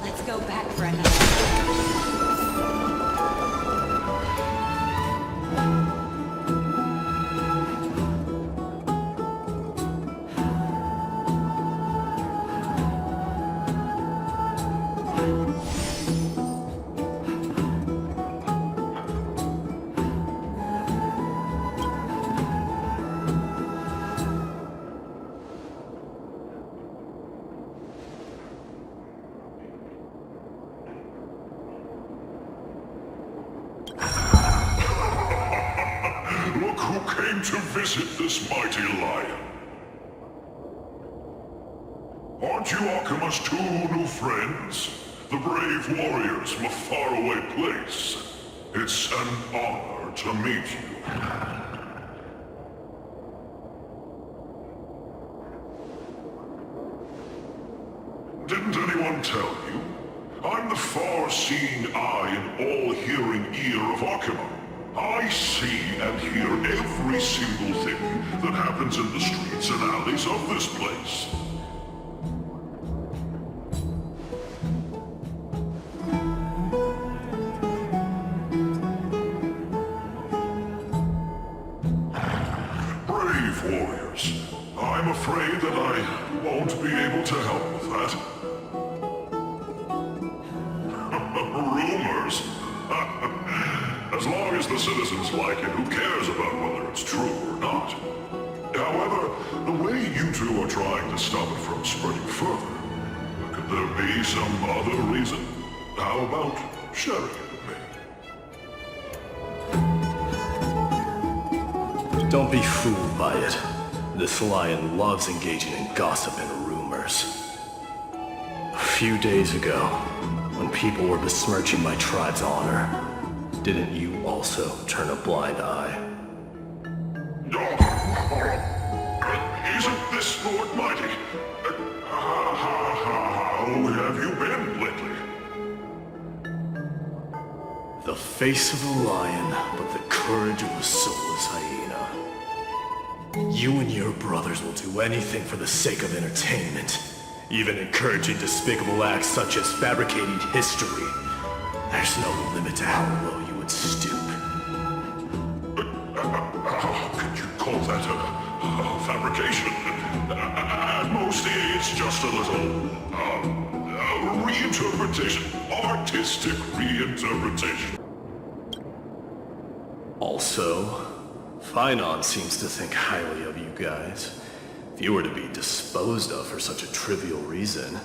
Let's go back for another. Look who came to visit this mighty lion. Aren't you Akima's two new friends? The brave warriors from a faraway place. It's an honor to meet you. Didn't anyone tell you? I'm the far-seeing eye and all-hearing ear of Akima. I see and hear every single thing that happens in the streets and alleys of this place. Brave warriors. I'm afraid that I won't be able to help with that. Rumors? As long as the citizens like it, who cares about whether it's true or not? However, the way you two are trying to stop it from spreading further, could there be some other reason? How about sharing it with me? Don't be fooled by it. This lion loves engaging in gossip and rumors. A few days ago, when people were besmirching my tribe's honor, didn't you also turn a blind eye? Isn't this Lord Mighty? How have you been lately? The face of a lion, but the courage of a soulless hyena. You and your brothers will do anything for the sake of entertainment, even encouraging despicable acts such as fabricating history. There's no limit to how low you would stoop. How could you call that a fabrication? At most, it's just a little reinterpretation, artistic reinterpretation. Also, Finon seems to think highly of you guys. If you were to be disposed of for such a trivial reason,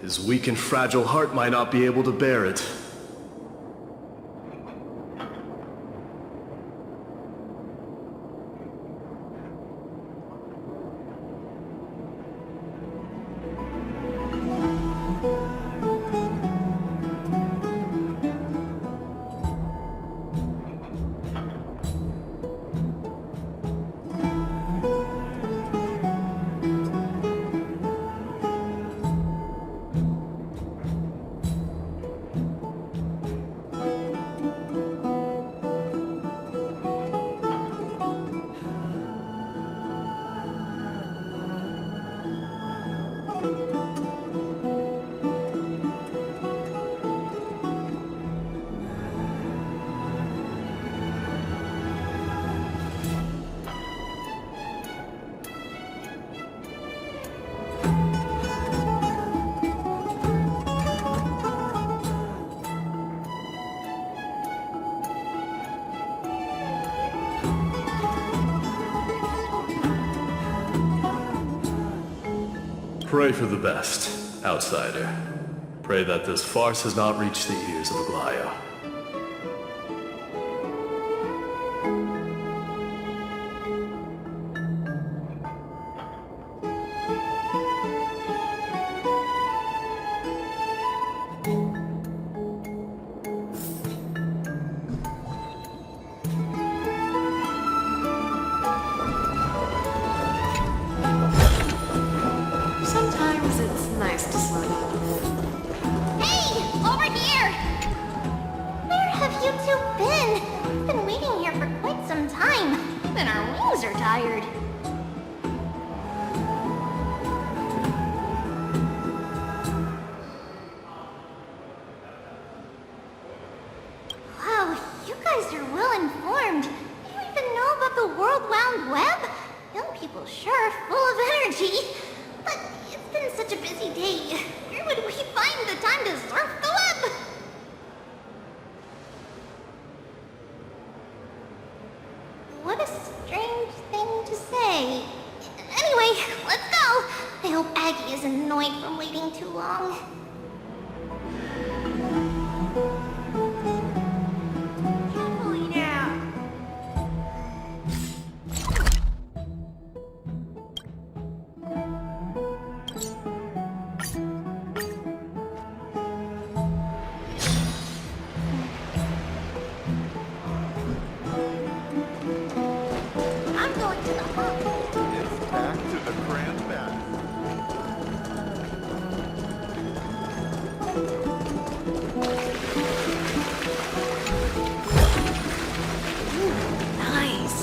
his weak and fragile heart might not be able to bear it. Pray for the best, outsider. Pray that this farce has not reached the ears of Aglaya. Sometimes it's nice to slow down a bit. Hey! Over here! Where have you two been? We've been waiting here for quite some time. And our wings are tired. Wow, you guys are well informed. You even know about the World Wound Web? Young people sure are full of energy. But it's been such a busy day. Where would we find the time to surf the web? What a strange thing to say. Anyway, let's go. I hope Aggie isn't annoyed from waiting too long. Carefully now. I'm going to the hub. It's back to the Grand Bath. Nice.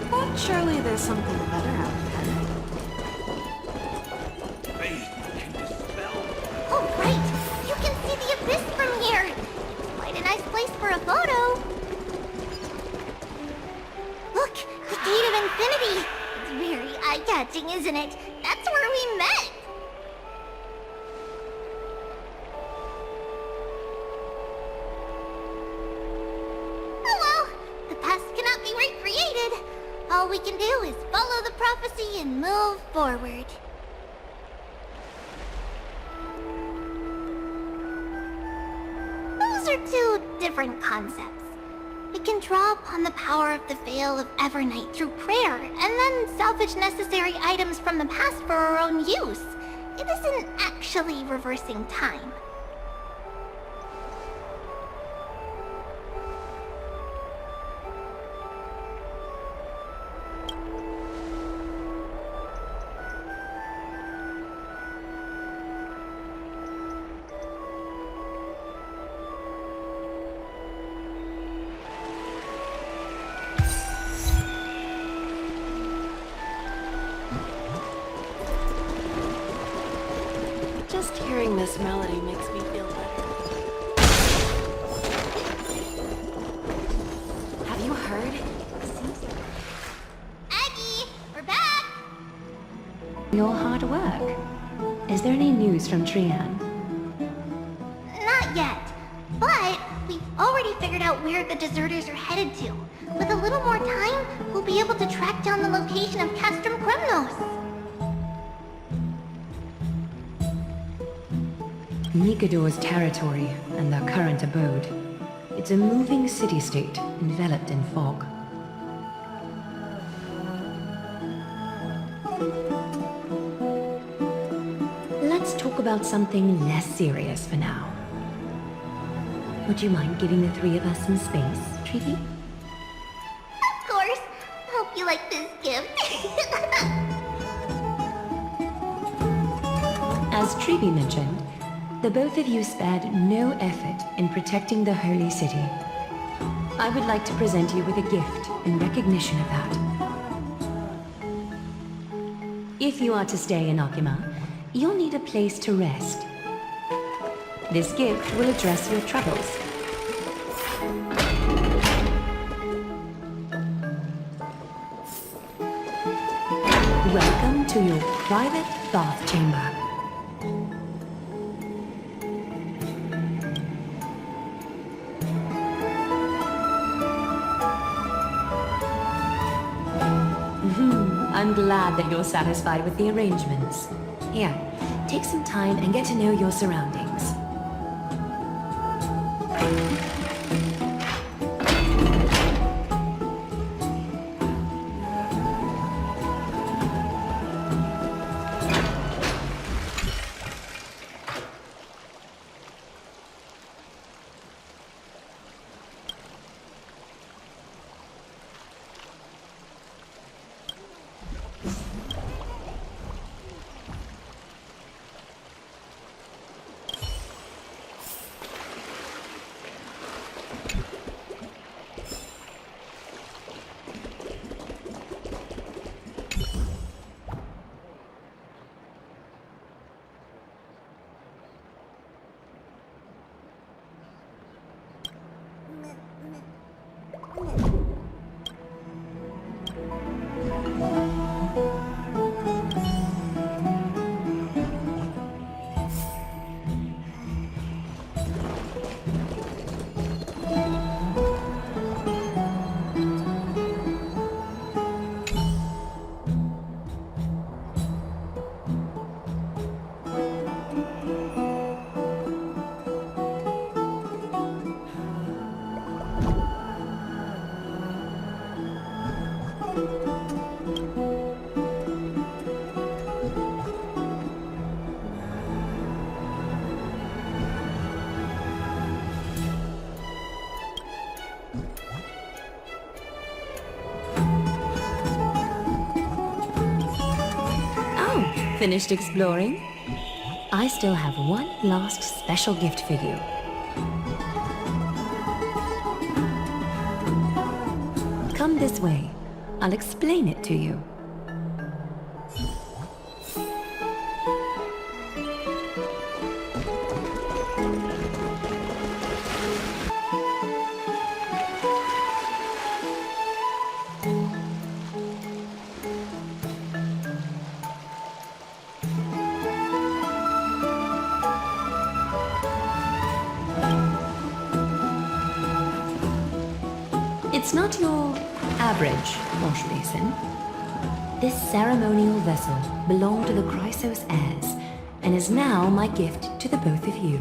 But surely there's something better out there. Oh, right! You can see the abyss from here! It's quite a nice place for a photo! Look! The Gate of Infinity! It's very eye-catching, isn't it? That's where we met! Oh well! The past cannot be recreated! All we can do is follow the prophecy and move forward. Those are two different concepts. We can draw upon the power of the Veil of Evernight through prayer, and then salvage necessary items from the past for our own use. It isn't actually reversing time. Just hearing this melody makes me feel better. Have you heard? Aggie, we're back! Your hard work. Is there any news from Trian? Not yet, but we've already figured out where the deserters are headed to. With a little more time, we'll be able to track down the location of Castrum Kremnos. Mikador's territory and their current abode. It's a moving city-state enveloped in fog. Let's talk about something less serious for now. Would you mind giving the three of us some space, Treevy? Of course. Hope you like this gift. As Treevy mentioned, the both of you spared no effort in protecting the holy city. I would like to present you with a gift in recognition of that. If you are to stay in Akima, you'll need a place to rest. This gift will address your troubles. Welcome to your private bath chamber. I'm glad that you're satisfied with the arrangements. Here, take some time and get to know your surroundings. Finished exploring? I still have one last special gift for you. Come this way. I'll explain it to you. It's not your average wash basin. This ceremonial vessel belonged to the Chrysos heirs, and is now my gift to the both of you.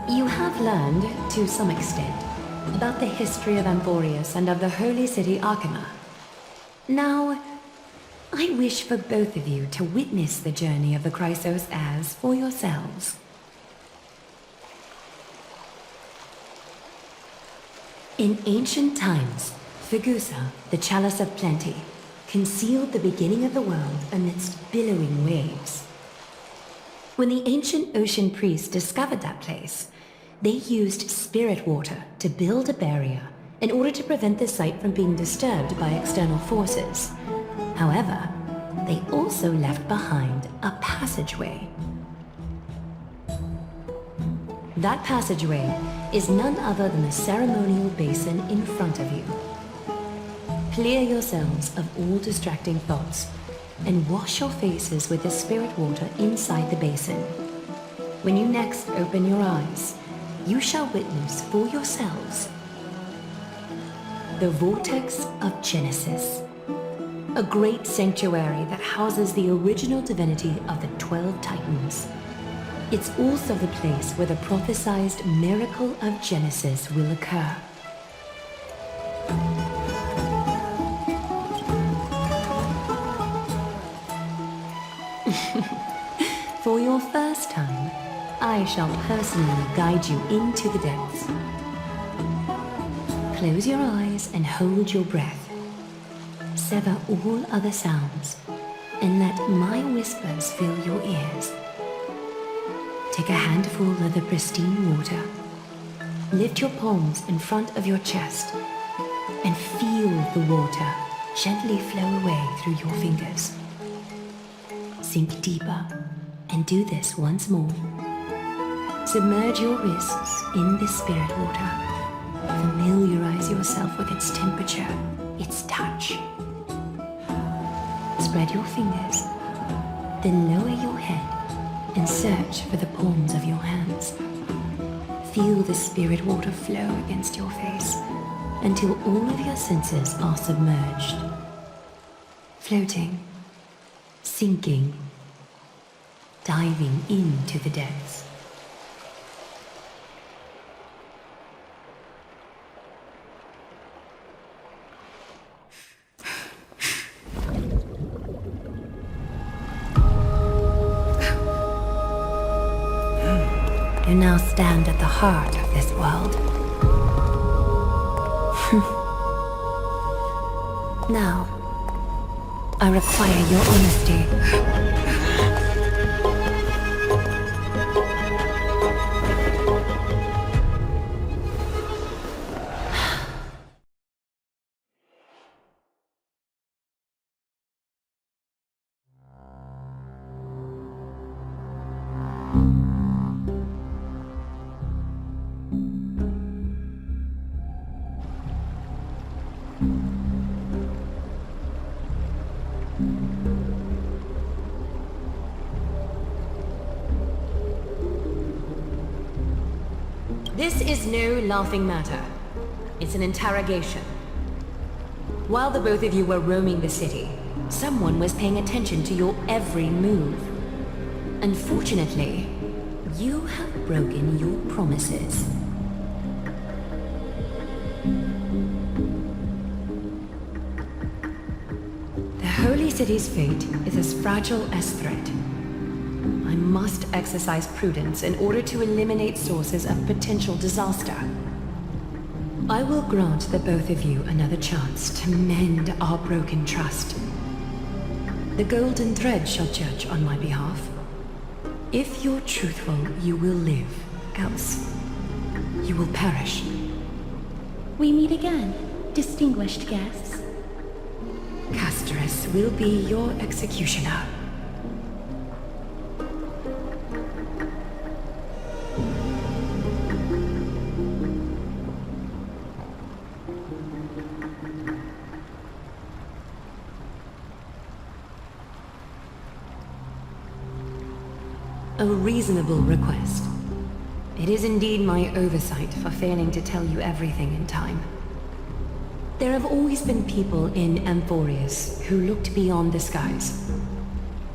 You have learned, to some extent, about the history of Emporius and of the holy city Archima. Now, I wish for both of you to witness the journey of the Chrysos heirs for yourselves. In ancient times, Fegusa, the Chalice of Plenty, concealed the beginning of the world amidst billowing waves. When the ancient ocean priests discovered that place, they used spirit water to build a barrier in order to prevent the site from being disturbed by external forces. However, they also left behind a passageway. That passageway is none other than the ceremonial basin in front of you. Clear yourselves of all distracting thoughts and wash your faces with the spirit water inside the basin. When you next open your eyes, you shall witness for yourselves the Vortex of Genesis, a great sanctuary that houses the original divinity of the 12 Titans. It's also the place where the prophesized miracle of Genesis will occur. For your first time, I shall personally guide you into the depths. Close your eyes and hold your breath. Sever all other sounds, and let my whispers fill your ears. Take a handful of the pristine water. Lift your palms in front of your chest and feel the water gently flow away through your fingers. Sink deeper and do this once more. Submerge your wrists in this spirit water. Familiarize yourself with its temperature, its touch. Spread your fingers, then lower your head and search for the palms of your hands. Feel the spirit water flow against your face until all of your senses are submerged. Floating, sinking, diving into the depths. You now stand at the heart of this world. Now, I require your honesty. This is no laughing matter. It's an interrogation. While the both of you were roaming the city, someone was paying attention to your every move. Unfortunately, you have broken your promises. The Holy City's fate is as fragile as threat. I must exercise prudence in order to eliminate sources of potential disaster. I will grant the both of you another chance to mend our broken trust. The Golden Thread shall judge on my behalf. If you're truthful, you will live. Else, you will perish. We meet again, distinguished guests. Castorus will be your executioner. A reasonable request. It is indeed my oversight for failing to tell you everything in time. There have always been people in Amphorius who looked beyond the skies.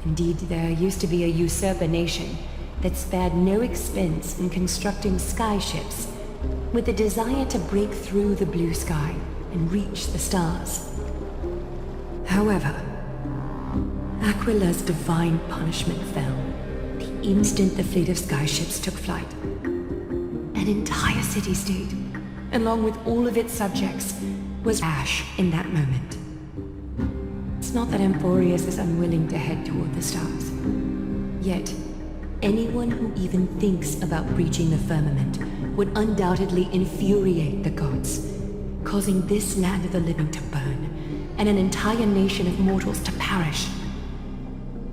Indeed, there used to be a usurper nation that spared no expense in constructing skyships with the desire to break through the blue sky and reach the stars. However, Aquila's divine punishment fell the instant the fleet of skyships took flight. An entire city-state, along with all of its subjects, was ash in that moment. It's not that Amphorius is unwilling to head toward the stars. Yet, anyone who even thinks about breaching the firmament would undoubtedly infuriate the gods, causing this land of the living to burn, and an entire nation of mortals to perish.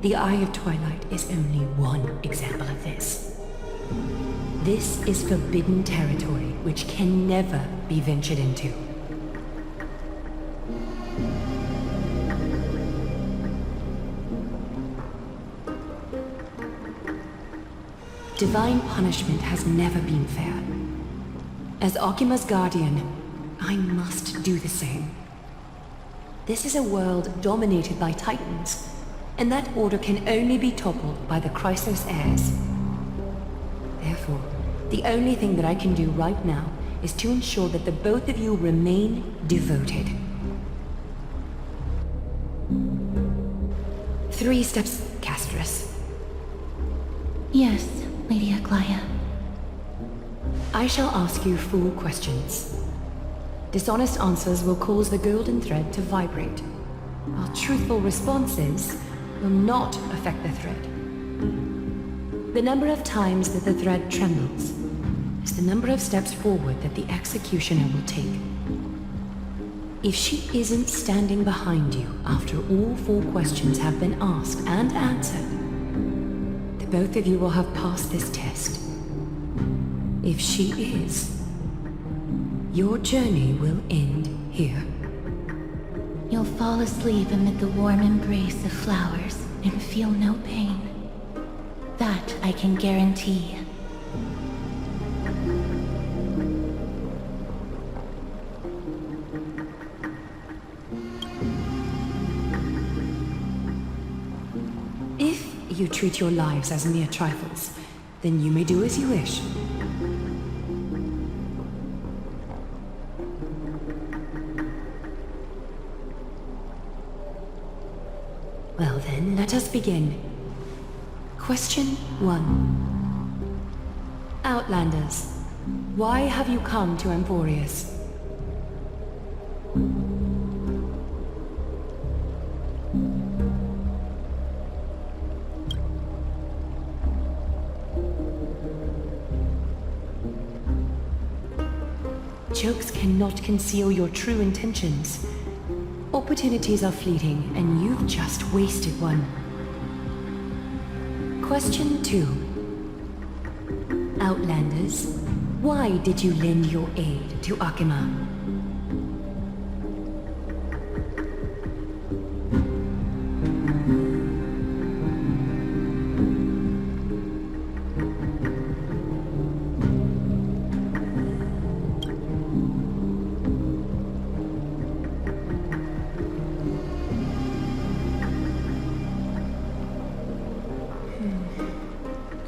The Eye of Twilight is only one example of this. This is forbidden territory which can never be ventured into. Divine punishment has never been fair. As Okima's guardian, I must do the same. This is a world dominated by Titans, and that order can only be toppled by the Chrysos heirs. Therefore, the only thing that I can do right now is to ensure that the both of you remain devoted. 3 steps, Castorus. Yes, Lady Aglaia. I shall ask you 4 questions. Dishonest answers will cause the golden thread to vibrate, while truthful responses will not affect the thread. The number of times that the thread trembles is the number of steps forward that the executioner will take. If she isn't standing behind you after all 4 questions have been asked and answered, the both of you will have passed this test. If she is, your journey will end here. You'll fall asleep amid the warm embrace of flowers and feel no pain. That I can guarantee. If you you treat your lives as mere trifles, then you may do as you wish. Well then, let us begin. Question 1. Outlanders, why have you come to Emporius? Jokes cannot conceal your true intentions. Opportunities are fleeting, and you've just wasted one. Question 2. Outlanders, why did you lend your aid to Akima?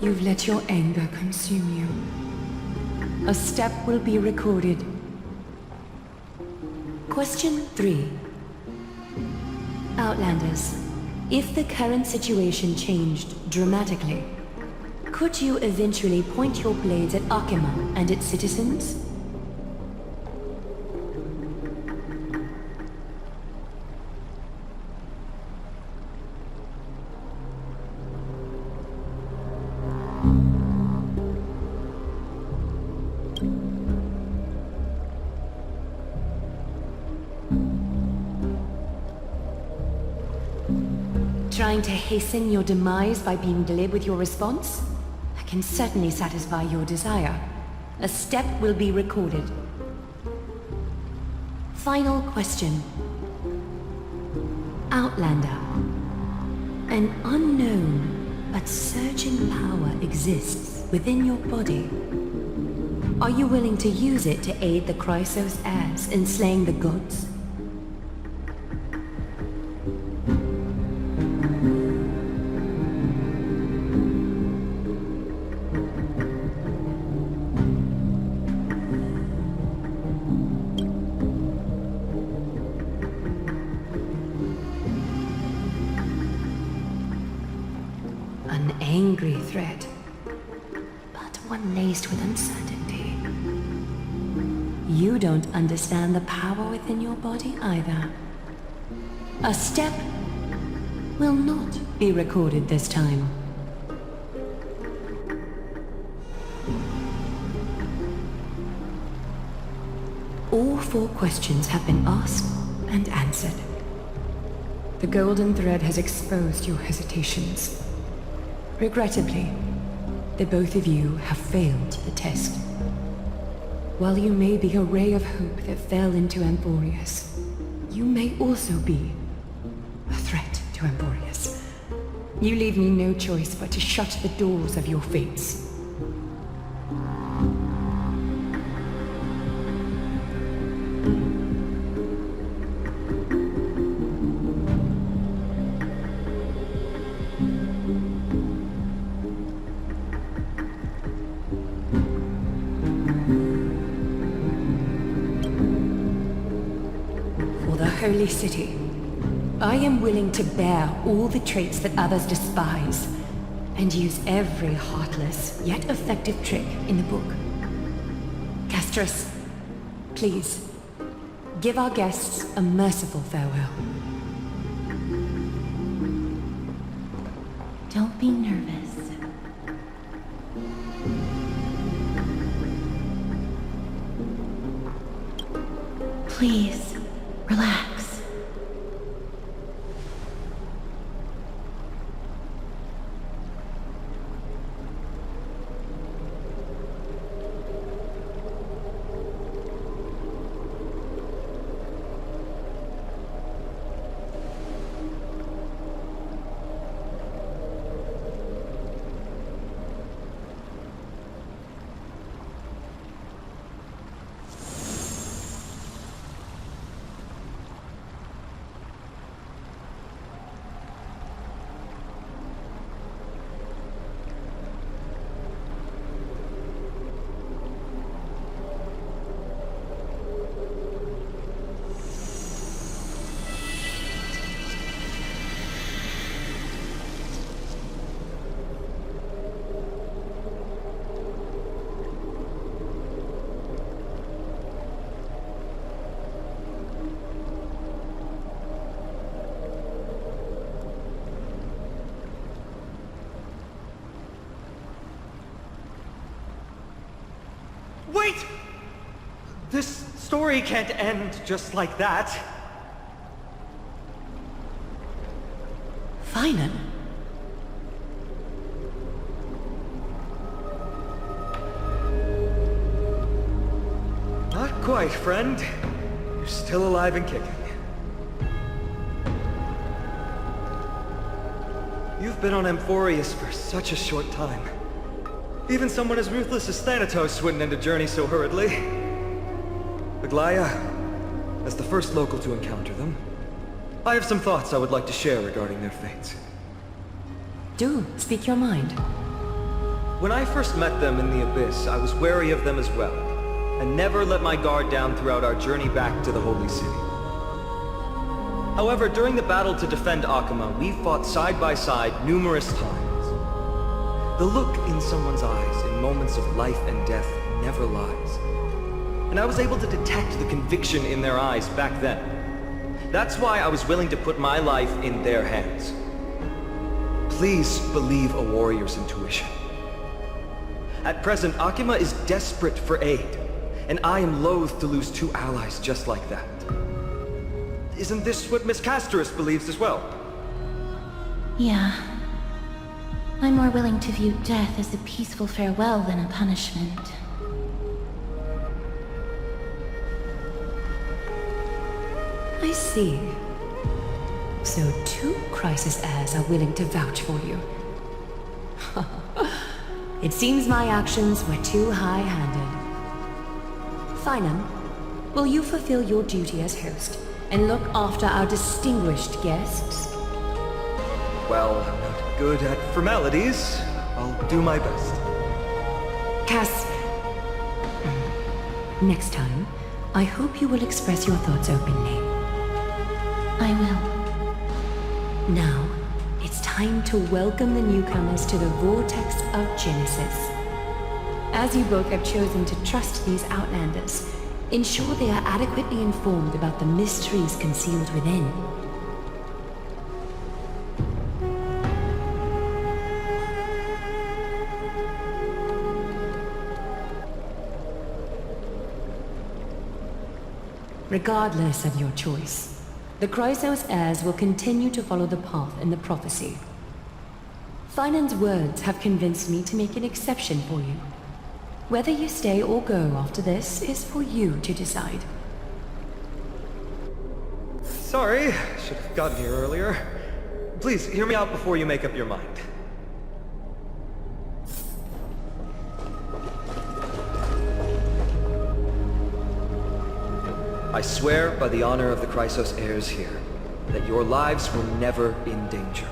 You've let your anger consume you. A step will be recorded. Question 3. Outlanders, if the current situation changed dramatically, could you eventually point your blades at Akima and its citizens? Trying to hasten your demise by being glib with your response? I can certainly satisfy your desire. A step will be recorded. Final question. Outlander. An unknown but surging power exists within your body. Are you willing to use it to aid the Chrysos heirs in slaying the gods? An angry threat, but one laced with uncertainty. You don't understand the power within your body either. A step will not be recorded this time. All 4 questions have been asked and answered. The golden thread has exposed your hesitations. Regrettably, the both of you have failed the test. While you may be a ray of hope that fell into Emporius, you may also be a threat to Emporius. You leave me no choice but to shut the doors of your fates. Holy City, I am willing to bear all the traits that others despise, and use every heartless yet effective trick in the book. Castris, please, give our guests a merciful farewell. Don't be nervous. Please, relax. Wait! This story can't end just like that. Finan? Not quite, friend. You're still alive and kicking. You've been on Amphorius for such a short time. Even someone as ruthless as Thanatos wouldn't end a journey so hurriedly. Aglaia, as the first local to encounter them, I have some thoughts I would like to share regarding their fates. Do speak your mind. When I first met them in the Abyss, I was wary of them as well, and never let my guard down throughout our journey back to the Holy City. However, during the battle to defend Akama, we fought side by side numerous times. The look in someone's eyes in moments of life and death never lies. And I was able to detect the conviction in their eyes back then. That's why I was willing to put my life in their hands. Please believe a warrior's intuition. At present, Akama is desperate for aid, and I am loath to lose two allies just like that. Isn't this what Miss Casterus believes as well? Yeah. I'm more willing to view death as a peaceful farewell than a punishment. I see. So 2 crisis heirs are willing to vouch for you. It seems my actions were too high-handed. Finan, will you fulfill your duty as host and look after our distinguished guests? Well, I'm not good at formalities. I'll do my best. Cass... Next time, I hope you will express your thoughts openly. I will. Now, it's time to welcome the newcomers to the Vortex of Genesis. As you both have chosen to trust these Outlanders, ensure they are adequately informed about the mysteries concealed within. Regardless of your choice, the Chrysos heirs will continue to follow the path in the prophecy. Finan's words have convinced me to make an exception for you. Whether you stay or go after this is for you to decide. Sorry, should have gotten here earlier. Please, hear me out before you make up your mind. I swear by the honor of the Chrysos heirs here, that your lives were never in danger.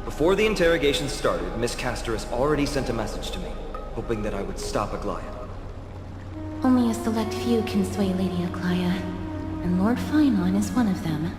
Before the interrogation started, Miss Casterus already sent a message to me, hoping that I would stop Aglaia. Only a select few can sway Lady Aglaia, and Lord Finon is one of them.